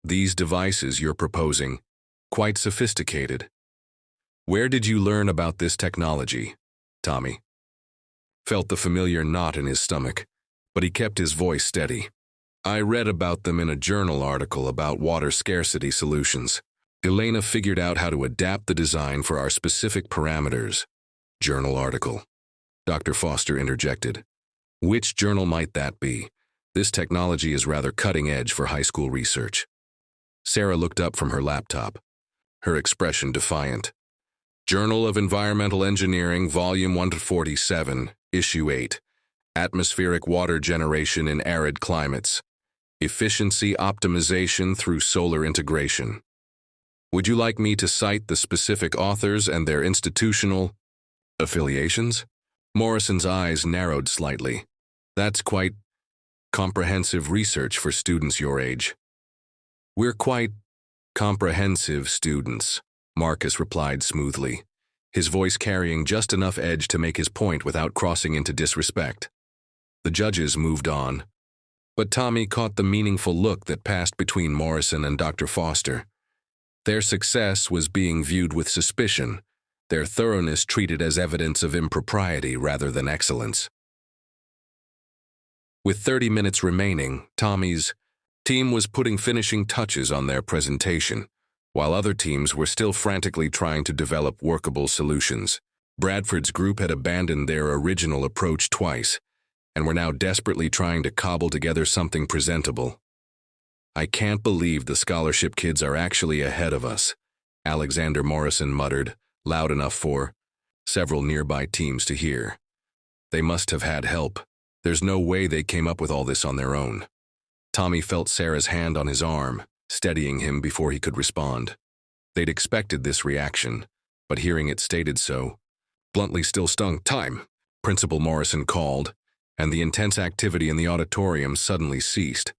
"These devices you're proposing, quite sophisticated. Where did you learn about this technology?" Tommy felt the familiar knot in his stomach, but he kept his voice steady. "I read about them in a journal article about water scarcity solutions. Elena figured out how to adapt the design for our specific parameters." "Journal article," Dr. Foster interjected. "Which journal might that be? This technology is rather cutting edge for high school research." Sarah looked up from her laptop, her expression defiant. "Journal of Environmental Engineering, Volume 147, Issue 8, Atmospheric Water Generation in Arid Climates. Efficiency Optimization through Solar Integration. Would you like me to cite the specific authors and their institutional affiliations?" Morrison's eyes narrowed slightly. "That's quite comprehensive research for students your age." "We're quite comprehensive students," Marcus replied smoothly, his voice carrying just enough edge to make his point without crossing into disrespect. The judges moved on, but Tommy caught the meaningful look that passed between Morrison and Dr. Foster. Their success was being viewed with suspicion, their thoroughness treated as evidence of impropriety rather than excellence. With 30 minutes remaining, Tommy's team was putting finishing touches on their presentation, while other teams were still frantically trying to develop workable solutions. Bradford's group had abandoned their original approach twice, and were now desperately trying to cobble together something presentable. "I can't believe the scholarship kids are actually ahead of us," Alexander Morrison muttered, loud enough for several nearby teams to hear. "They must have had help. There's no way they came up with all this on their own." Tommy felt Sarah's hand on his arm, steadying him before he could respond. They'd expected this reaction, but hearing it stated so bluntly still stung. "Time," Principal Morrison called, and the intense activity in the auditorium suddenly ceased.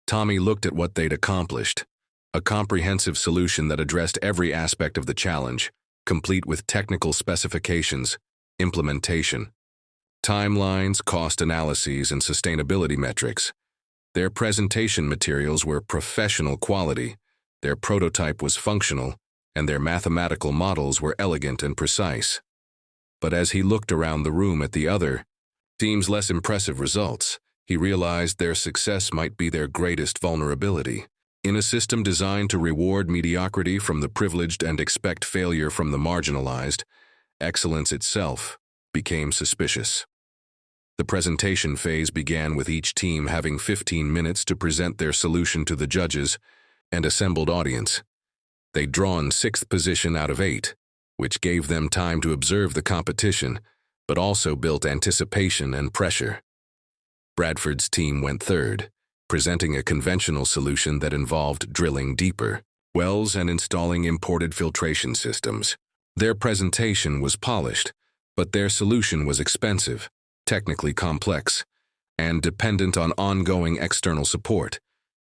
Tommy looked at what they'd accomplished, a comprehensive solution that addressed every aspect of the challenge, complete with technical specifications, implementation, timelines, cost analyses, and sustainability metrics. Their presentation materials were professional quality, their prototype was functional, and their mathematical models were elegant and precise. But as he looked around the room at the other team's less impressive results, he realized their success might be their greatest vulnerability. In a system designed to reward mediocrity from the privileged and expect failure from the marginalized, excellence itself became suspicious. The presentation phase began with each team having 15 minutes to present their solution to the judges and assembled audience. They'd drawn 6th position out of 8, which gave them time to observe the competition, but also built anticipation and pressure. Bradford's team went 3rd, presenting a conventional solution that involved drilling deeper wells and installing imported filtration systems. Their presentation was polished, but their solution was expensive, technically complex, and dependent on ongoing external support,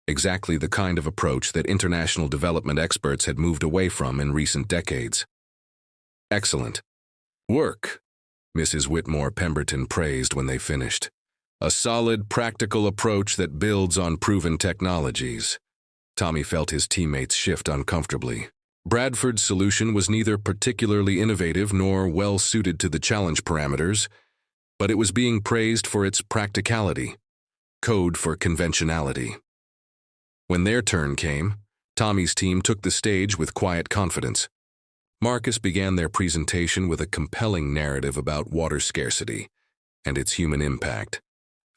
exactly the kind of approach that international development experts had moved away from in recent decades. "Excellent work," Mrs. Whitmore Pemberton praised when they finished. "A solid, practical approach that builds on proven technologies." Tommy felt his teammates shift uncomfortably. Bradford's solution was neither particularly innovative nor well-suited to the challenge parameters, but it was being praised for its practicality, code for conventionality. When their turn came, Tommy's team took the stage with quiet confidence. Marcus began their presentation with a compelling narrative about water scarcity and its human impact.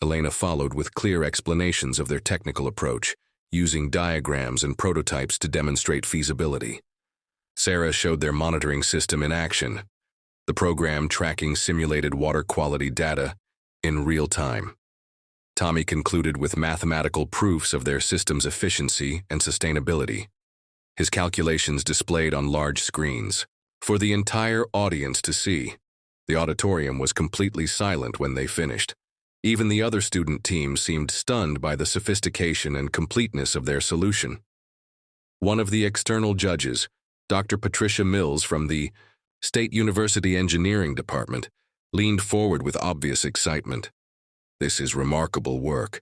Elena followed with clear explanations of their technical approach, using diagrams and prototypes to demonstrate feasibility. Sarah showed their monitoring system in action, the program tracking simulated water quality data in real time. Tommy concluded with mathematical proofs of their system's efficiency and sustainability, his calculations displayed on large screens for the entire audience to see. The auditorium was completely silent when they finished. Even the other student teams seemed stunned by the sophistication and completeness of their solution. One of the external judges, Dr. Patricia Mills from the State University Engineering Department, leaned forward with obvious excitement. "This is remarkable work.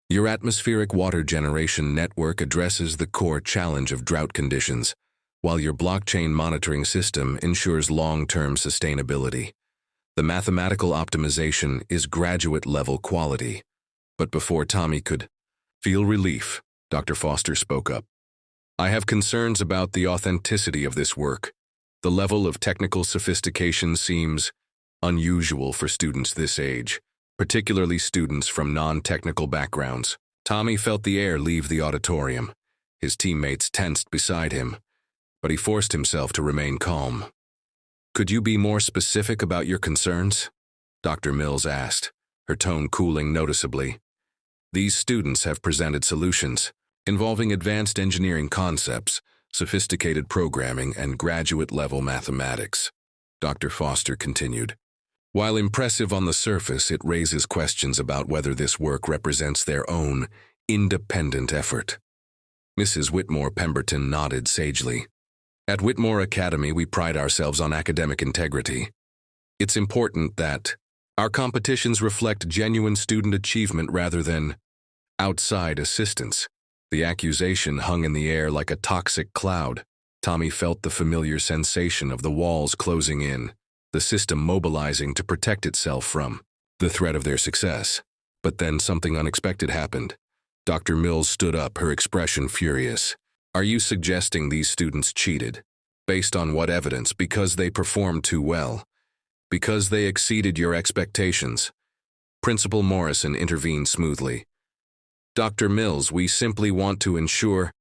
Your atmospheric water generation network addresses the core challenge of drought conditions, while your blockchain monitoring system ensures long-term sustainability. The mathematical optimization is graduate-level quality." But before Tommy could feel relief, Dr. Foster spoke up. "I have concerns about the authenticity of this work. The level of technical sophistication seems unusual for students this age, particularly students from non-technical backgrounds." Tommy felt the air leave the auditorium. His teammates tensed beside him, but he forced himself to remain calm. "Could you be more specific about your concerns?" Dr. Mills asked, her tone cooling noticeably. "These students have presented solutions involving advanced engineering concepts, sophisticated programming, and graduate-level mathematics." Dr. Foster continued. "While impressive on the surface, it raises questions about whether this work represents their own independent effort." Mrs. Whitmore Pemberton nodded sagely. "At Whitmore Academy, we pride ourselves on academic integrity. It's important that our competitions reflect genuine student achievement rather than outside assistance." The accusation hung in the air like a toxic cloud. Tommy felt the familiar sensation of the walls closing in, the system mobilizing to protect itself from the threat of their success. But then something unexpected happened. Dr. Mills stood up, her expression furious. "Are you suggesting these students cheated? Based on what evidence? Because they performed too well? Because they exceeded your expectations?" Principal Morrison intervened smoothly. "Dr. Mills, we simply want to ensure—"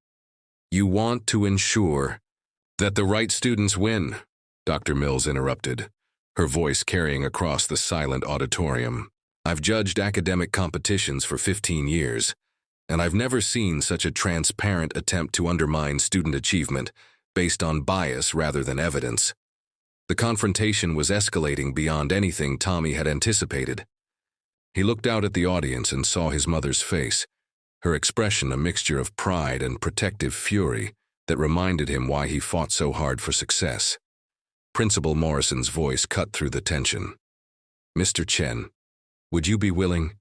"You want to ensure that the right students win," Dr. Mills interrupted, her voice carrying across the silent auditorium. "I've judged academic competitions for 15 years, and I've never seen such a transparent attempt to undermine student achievement based on bias rather than evidence." The confrontation was escalating beyond anything Tommy had anticipated. He looked out at the audience and saw his mother's face, her expression a mixture of pride and protective fury that reminded him why he fought so hard for success. Principal Morrison's voice cut through the tension. "Mr. Chen, would you be willing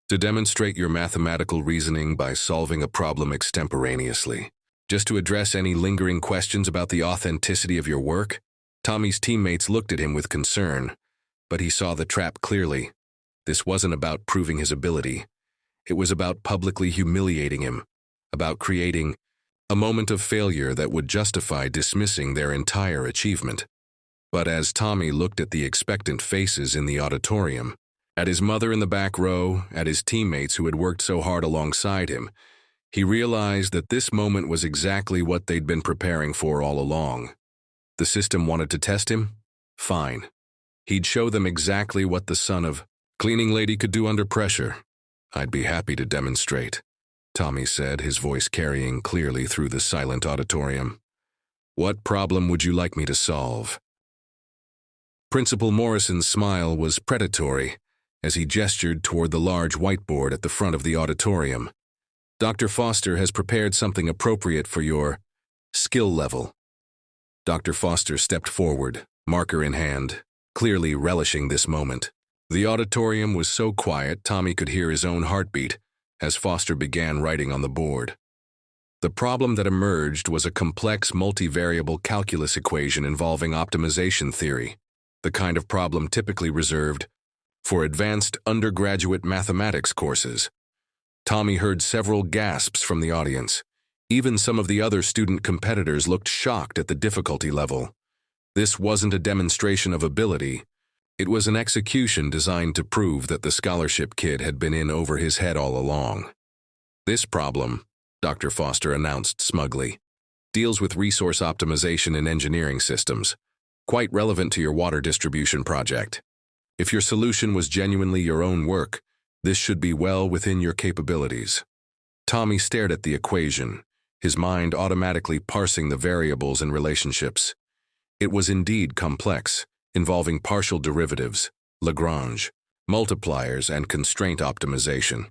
to demonstrate your mathematical reasoning by solving a problem extemporaneously, just to address any lingering questions about the authenticity of your work?" Tommy's teammates looked at him with concern, but he saw the trap clearly. This wasn't about proving his ability. It was about publicly humiliating him, about creating a moment of failure that would justify dismissing their entire achievement. But as Tommy looked at the expectant faces in the auditorium, at his mother in the back row, at his teammates who had worked so hard alongside him, he realized that this moment was exactly what they'd been preparing for all along. The system wanted to test him? Fine. He'd show them exactly what the son of cleaning lady could do under pressure. "I'd be happy to demonstrate," Tommy said, his voice carrying clearly through the silent auditorium. "What problem would you like me to solve?" Principal Morrison's smile was predatory as he gestured toward the large whiteboard at the front of the auditorium. "Dr. Foster has prepared something appropriate for your skill level." Dr. Foster stepped forward, marker in hand, clearly relishing this moment. The auditorium was so quiet Tommy could hear his own heartbeat as Foster began writing on the board. The problem that emerged was a complex multivariable calculus equation involving optimization theory, the kind of problem typically reserved for advanced undergraduate mathematics courses. Tommy heard several gasps from the audience. Even some of the other student competitors looked shocked at the difficulty level. This wasn't a demonstration of ability. It was an execution designed to prove that the scholarship kid had been in over his head all along. This problem, Dr. Foster announced smugly, deals with resource optimization in engineering systems, quite relevant to your water distribution project. If your solution was genuinely your own work, this should be well within your capabilities. Tommy stared at the equation, his mind automatically parsing the variables and relationships. It was indeed complex, involving partial derivatives, Lagrange, multipliers, and constraint optimization.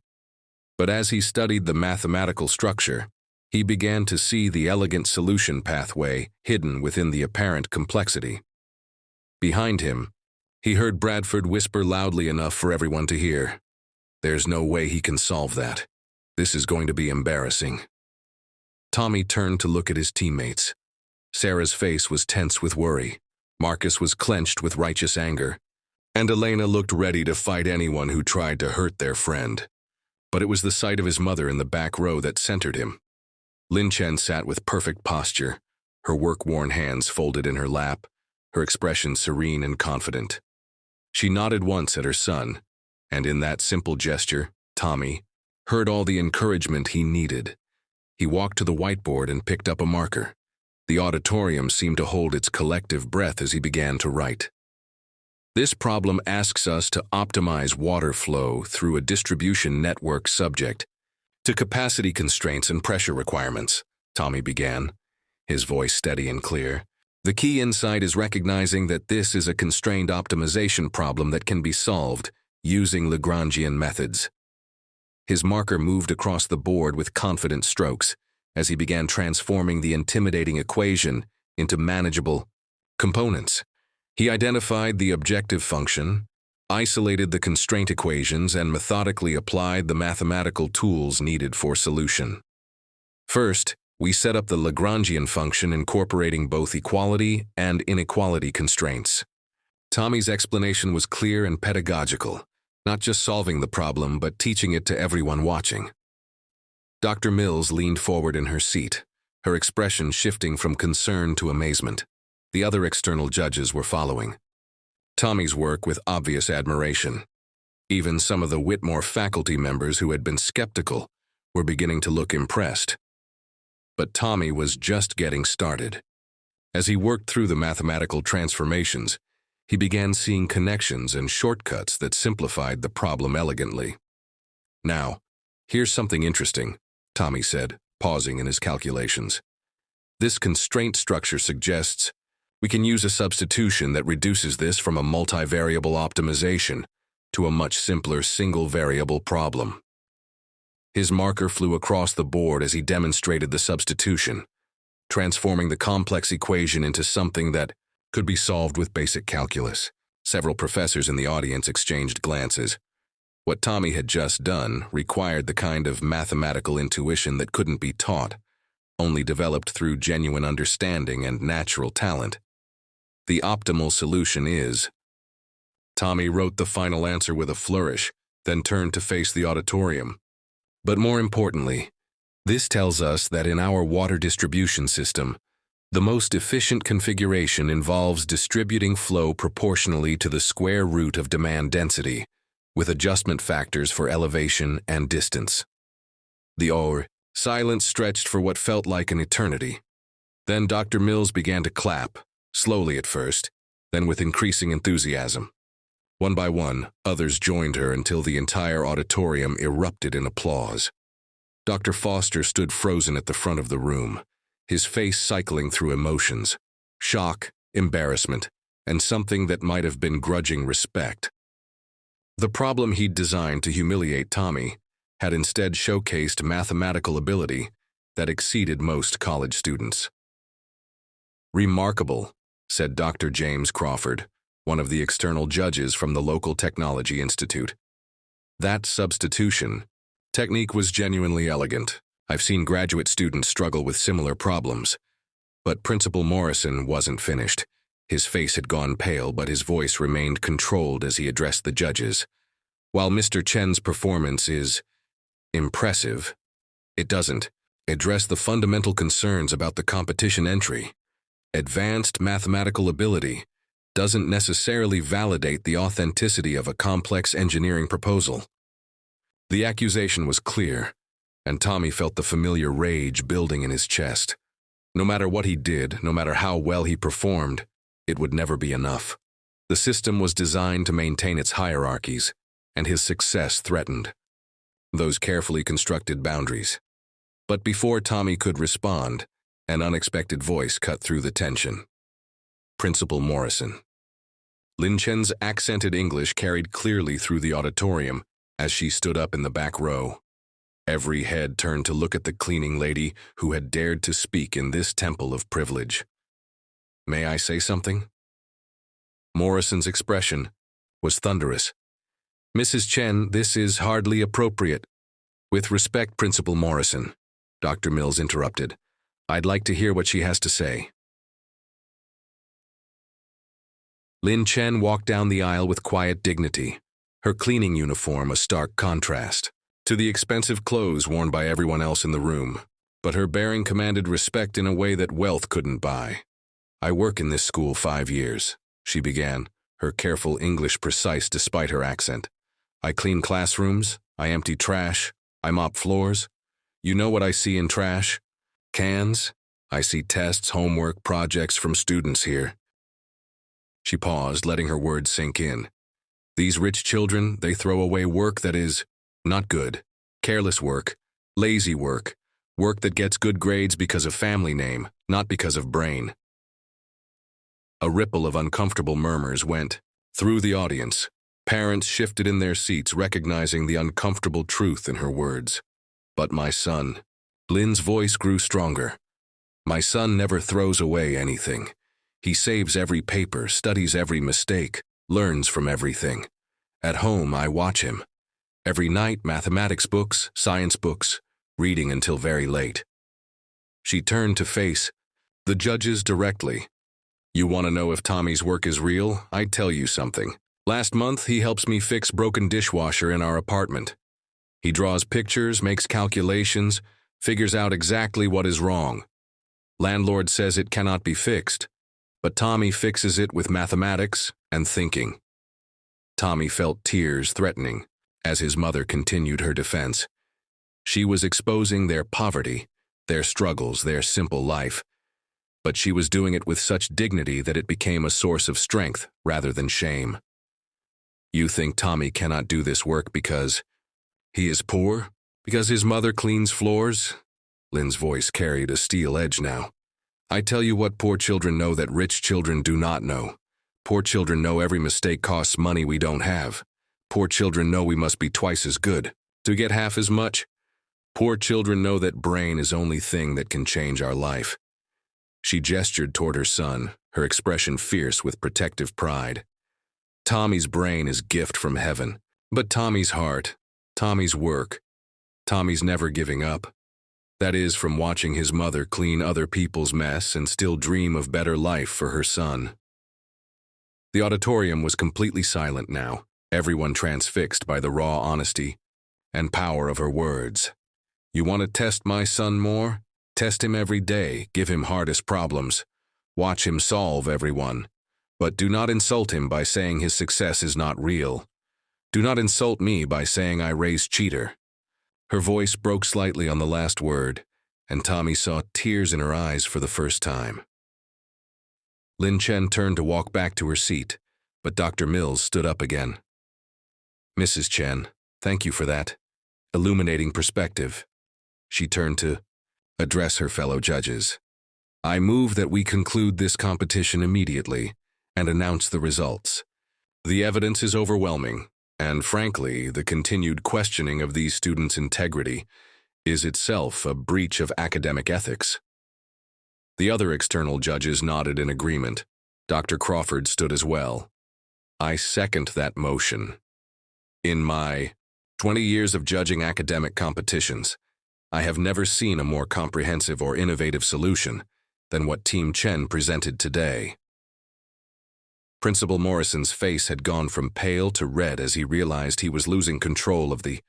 But as he studied the mathematical structure, he began to see the elegant solution pathway hidden within the apparent complexity. Behind him, he heard Bradford whisper loudly enough for everyone to hear, "There's no way he can solve that. This is going to be embarrassing." Tommy turned to look at his teammates. Sarah's face was tense with worry, Marcus was clenched with righteous anger, and Elena looked ready to fight anyone who tried to hurt their friend. But it was the sight of his mother in the back row that centered him. Lin Chen sat with perfect posture, her work-worn hands folded in her lap, her expression serene and confident. She nodded once at her son, and in that simple gesture, Tommy heard all the encouragement he needed. He walked to the whiteboard and picked up a marker. The auditorium seemed to hold its collective breath as he began to write. This problem asks us to optimize water flow through a distribution network subject to capacity constraints and pressure requirements, Tommy began, his voice steady and clear. The key insight is recognizing that this is a constrained optimization problem that can be solved using Lagrangian methods. His marker moved across the board with confident strokes as he began transforming the intimidating equation into manageable components. He identified the objective function, isolated the constraint equations, and methodically applied the mathematical tools needed for solution. First, we set up the Lagrangian function incorporating both equality and inequality constraints. Tommy's explanation was clear and pedagogical, not just solving the problem but teaching it to everyone watching. Dr. Mills leaned forward in her seat, her expression shifting from concern to amazement. The other external judges were following Tommy's work with obvious admiration. Even some of the Whitmore faculty members who had been skeptical were beginning to look impressed. But Tommy was just getting started. As he worked through the mathematical transformations, he began seeing connections and shortcuts that simplified the problem elegantly. "Now, here's something interesting," Tommy said, pausing in his calculations. "This constraint structure suggests we can use a substitution that reduces this from a multivariable optimization to a much simpler single-variable problem." His marker flew across the board as he demonstrated the substitution, transforming the complex equation into something that could be solved with basic calculus. Several professors in the audience exchanged glances. What Tommy had just done required the kind of mathematical intuition that couldn't be taught, only developed through genuine understanding and natural talent. The optimal solution is... Tommy wrote the final answer with a flourish, then turned to face the auditorium. But more importantly, this tells us that in our water distribution system, the most efficient configuration involves distributing flow proportionally to the square root of demand density, with adjustment factors for elevation and distance. The silence stretched for what felt like an eternity. Then Dr. Mills began to clap, slowly at first, then with increasing enthusiasm. One by one, others joined her until the entire auditorium erupted in applause. Dr. Foster stood frozen at the front of the room, his face cycling through emotions, shock, embarrassment, and something that might have been grudging respect. The problem he'd designed to humiliate Tommy had instead showcased mathematical ability that exceeded most college students. "Remarkable," said Dr. James Crawford, one of the external judges from the local technology institute. "That substitution technique was genuinely elegant, I've seen graduate students struggle with similar problems. But Principal Morrison wasn't finished. His face had gone pale, but his voice remained controlled as he addressed the judges. While Mr. Chen's performance is impressive, it doesn't address the fundamental concerns about the competition entry. Advanced mathematical ability doesn't necessarily validate the authenticity of a complex engineering proposal. The accusation was clear, and Tommy felt the familiar rage building in his chest. No matter what he did, no matter how well he performed, it would never be enough. The system was designed to maintain its hierarchies, and his success threatened those carefully constructed boundaries. But before Tommy could respond, an unexpected voice cut through the tension. Principal Morrison. Lin Chen's accented English carried clearly through the auditorium as she stood up in the back row. Every head turned to look at the cleaning lady who had dared to speak in this temple of privilege. "May I say something?" Morrison's expression was thunderous. "Mrs. Chen, this is hardly appropriate." "With respect, Principal Morrison," Dr. Mills interrupted. "I'd like to hear what she has to say." Lin Chen walked down the aisle with quiet dignity, her cleaning uniform a stark contrast to the expensive clothes worn by everyone else in the room. But her bearing commanded respect in a way that wealth couldn't buy. "I work in this school 5 years," she began, her careful English precise despite her accent. "I clean classrooms, I empty trash, I mop floors. You know what I see in trash? Cans. I see tests, homework, projects from students here." She paused, letting her words sink in. "These rich children, they throw away work that is not good. Careless work, lazy work, work that gets good grades because of family name, not because of brain." A ripple of uncomfortable murmurs went through the audience. Parents shifted in their seats, recognizing the uncomfortable truth in her words. "But my son," Lin's voice grew stronger. "My son never throws away anything. He saves every paper, studies every mistake, learns from everything. At home, I watch him. Every night, mathematics books, science books, reading until very late." She turned to face the judges directly. "You want to know if Tommy's work is real? I'd tell you something. Last month, he helps me fix broken dishwasher in our apartment. He draws pictures, makes calculations, figures out exactly what is wrong. Landlord says it cannot be fixed, but Tommy fixes it with mathematics and thinking." Tommy felt tears threatening as his mother continued her defense. She was exposing their poverty, their struggles, their simple life, but she was doing it with such dignity that it became a source of strength rather than shame. "You think Tommy cannot do this work because he is poor? Because his mother cleans floors?" Lin's voice carried a steel edge now. "I tell you what poor children know that rich children do not know. Poor children know every mistake costs money we don't have. Poor children know we must be twice as good to get half as much. Poor children know that brain is the only thing that can change our life." She gestured toward her son, her expression fierce with protective pride. "Tommy's brain is gift from heaven, but Tommy's heart, Tommy's work, Tommy's never giving up. That is from watching his mother clean other people's mess and still dream of better life for her son." The auditorium was completely silent now, everyone transfixed by the raw honesty and power of her words. "You want to test my son more? Test him every day, give him hardest problems. Watch him solve every one. But do not insult him by saying his success is not real. Do not insult me by saying I raised cheater." Her voice broke slightly on the last word, and Tommy saw tears in her eyes for the first time. Lin Chen turned to walk back to her seat, but Dr. Mills stood up again. "Mrs. Chen, thank you for that illuminating perspective." She turned to address her fellow judges. "I move that we conclude this competition immediately and announce the results. The evidence is overwhelming, and frankly, the continued questioning of these students' integrity is itself a breach of academic ethics." The other external judges nodded in agreement. Dr. Crawford stood as well. "I second that motion. In my 20 years of judging academic competitions, I have never seen a more comprehensive or innovative solution than what Team Chen presented today. Principal Morrison's face had gone from pale to red as he realized he was losing control of the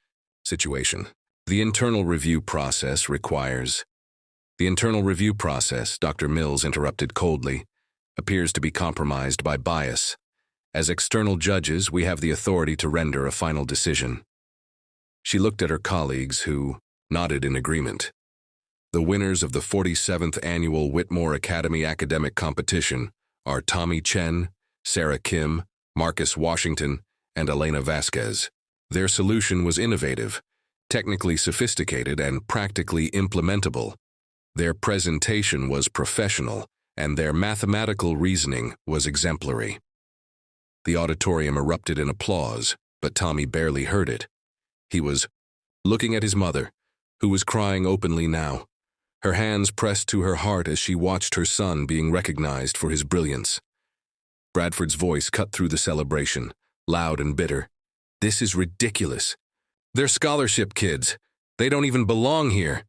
situation. The internal review process, Dr. Mills interrupted coldly, appears to be compromised by bias. As external judges, we have the authority to render a final decision. She looked at her colleagues, who nodded in agreement. The winners of the 47th Annual Whitmore Academy Academic Competition are Tommy Chen, Sarah Kim, Marcus Washington, and Elena Vasquez. Their solution was innovative, technically sophisticated, and practically implementable. Their presentation was professional, and their mathematical reasoning was exemplary. The auditorium erupted in applause, but Tommy barely heard it. He was looking at his mother, who was crying openly now, her hands pressed to her heart as she watched her son being recognized for his brilliance. Bradford's voice cut through the celebration, loud and bitter. "This is ridiculous. They're scholarship kids. They don't even belong here."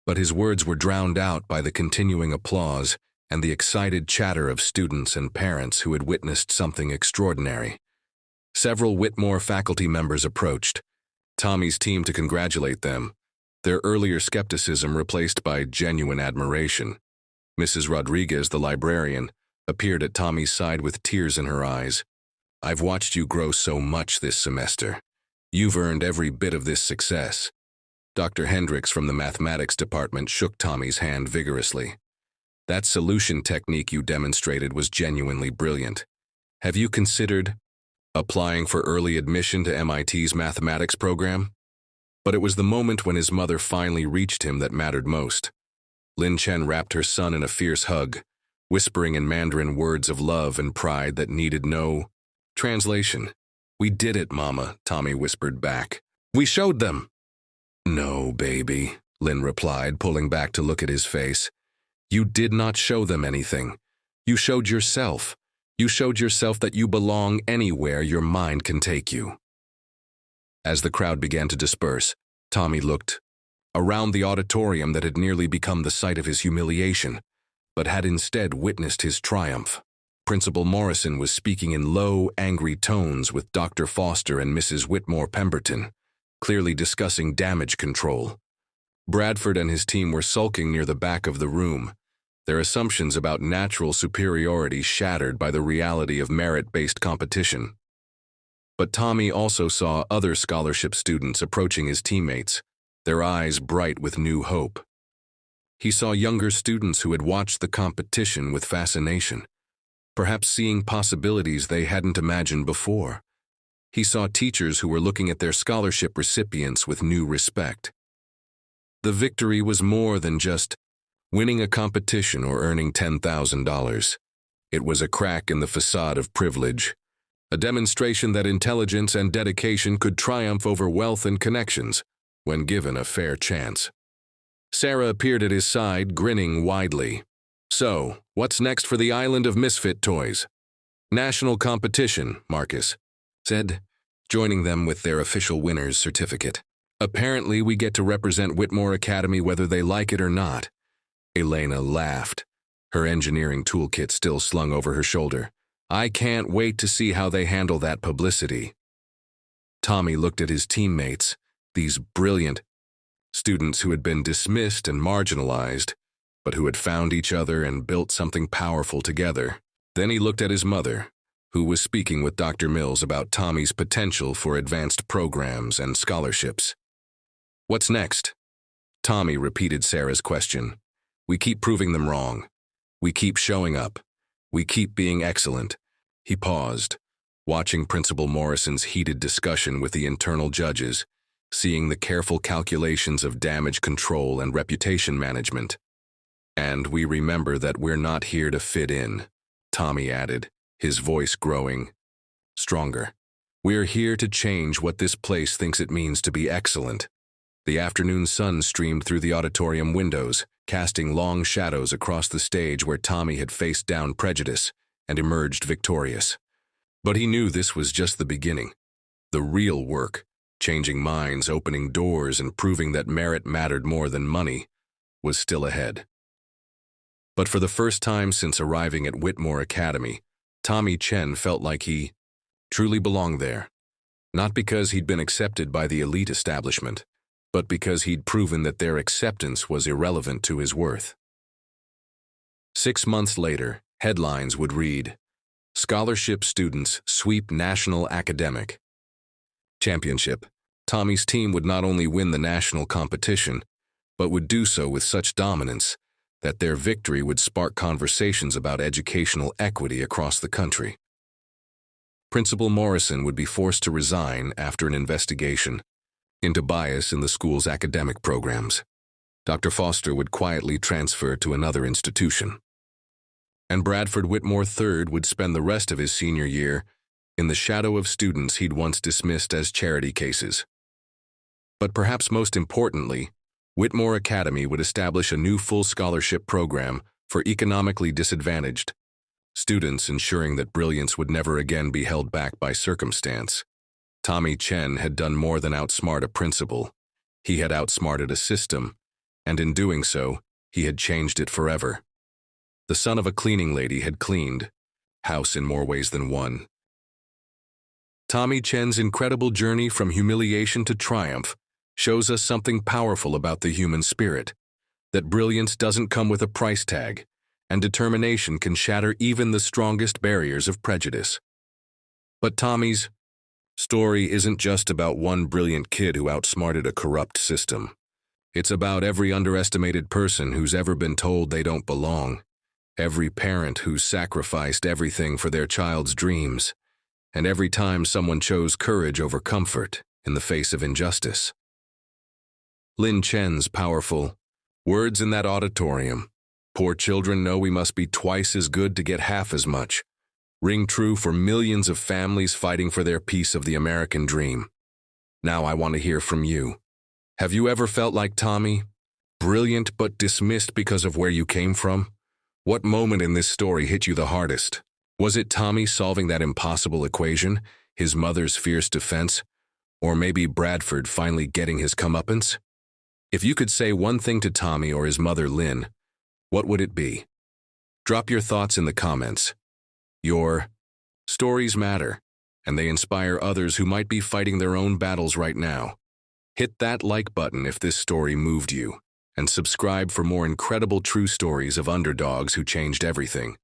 But his words were drowned out by the continuing applause and the excited chatter of students and parents who had witnessed something extraordinary. Several Whitmore faculty members approached Tommy's team to congratulate them, their earlier skepticism replaced by genuine admiration. Mrs. Rodriguez, the librarian, appeared at Tommy's side with tears in her eyes. "I've watched you grow so much this semester. You've earned every bit of this success." Dr. Hendricks from the mathematics department shook Tommy's hand vigorously. "That solution technique you demonstrated was genuinely brilliant. Have you considered applying for early admission to MIT's mathematics program?" But it was the moment when his mother finally reached him that mattered most. Lin Chen wrapped her son in a fierce hug, whispering in Mandarin words of love and pride that needed no translation. "We did it, Mama," Tommy whispered back. "We showed them." "No, baby," Lin replied, pulling back to look at his face. "You did not show them anything. You showed yourself. You showed yourself that you belong anywhere your mind can take you." As the crowd began to disperse, Tommy looked around the auditorium that had nearly become the site of his humiliation, but had instead witnessed his triumph. Principal Morrison was speaking in low, angry tones with Dr. Foster and Mrs. Whitmore Pemberton, clearly discussing damage control. Bradford and his team were sulking near the back of the room, their assumptions about natural superiority shattered by the reality of merit-based competition. But Tommy also saw other scholarship students approaching his teammates, their eyes bright with new hope. He saw younger students who had watched the competition with fascination, perhaps seeing possibilities they hadn't imagined before. He saw teachers who were looking at their scholarship recipients with new respect. The victory was more than just winning a competition or earning $10,000. It was a crack in the facade of privilege, a demonstration that intelligence and dedication could triumph over wealth and connections when given a fair chance. Sarah appeared at his side, grinning widely. "So, what's next for the island of misfit toys?" "National competition," Marcus said, joining them with their official winner's certificate. "Apparently, we get to represent Whitmore Academy whether they like it or not." Elena laughed, her engineering toolkit still slung over her shoulder. "I can't wait to see how they handle that publicity." Tommy looked at his teammates, these brilliant students who had been dismissed and marginalized, but who had found each other and built something powerful together. Then he looked at his mother, who was speaking with Dr. Mills about Tommy's potential for advanced programs and scholarships. "What's next?" Tommy repeated Sarah's question. "We keep proving them wrong. We keep showing up. We keep being excellent." He paused, watching Principal Morrison's heated discussion with the internal judges, seeing the careful calculations of damage control and reputation management. "And we remember that we're not here to fit in," Tommy added, his voice growing stronger. "We're here to change what this place thinks it means to be excellent." The afternoon sun streamed through the auditorium windows, casting long shadows across the stage where Tommy had faced down prejudice and emerged victorious. But he knew this was just the beginning. The real work, changing minds, opening doors, and proving that merit mattered more than money, was still ahead. But for the first time since arriving at Whitmore Academy, Tommy Chen felt like he truly belonged there. Not because he'd been accepted by the elite establishment, but because he'd proven that their acceptance was irrelevant to his worth. 6 months later, headlines would read, "Scholarship students sweep National Academic Championship." Tommy's team would not only win the national competition, but would do so with such dominance that their victory would spark conversations about educational equity across the country. Principal Morrison would be forced to resign after an investigation into bias in the school's academic programs. Dr. Foster would quietly transfer to another institution. And Bradford Whitmore III would spend the rest of his senior year in the shadow of students he'd once dismissed as charity cases. But perhaps most importantly, Whitmore Academy would establish a new full scholarship program for economically disadvantaged students, ensuring that brilliance would never again be held back by circumstance. Tommy Chen had done more than outsmart a principal. He had outsmarted a system, and in doing so, he had changed it forever. The son of a cleaning lady had cleaned house in more ways than one. Tommy Chen's incredible journey from humiliation to triumph shows us something powerful about the human spirit, that brilliance doesn't come with a price tag, and determination can shatter even the strongest barriers of prejudice. But Tommy's story isn't just about one brilliant kid who outsmarted a corrupt system. It's about every underestimated person who's ever been told they don't belong, every parent who's sacrificed everything for their child's dreams, and every time someone chose courage over comfort in the face of injustice. Lin Chen's powerful words in that auditorium, "Poor children know we must be twice as good to get half as much," ring true for millions of families fighting for their piece of the American dream. Now I want to hear from you. Have you ever felt like Tommy? Brilliant but dismissed because of where you came from? What moment in this story hit you the hardest? Was it Tommy solving that impossible equation, his mother's fierce defense, or maybe Bradford finally getting his comeuppance? If you could say one thing to Tommy or his mother Lynn, what would it be? Drop your thoughts in the comments. Your stories matter, and they inspire others who might be fighting their own battles right now. Hit that like button if this story moved you, and subscribe for more incredible true stories of underdogs who changed everything.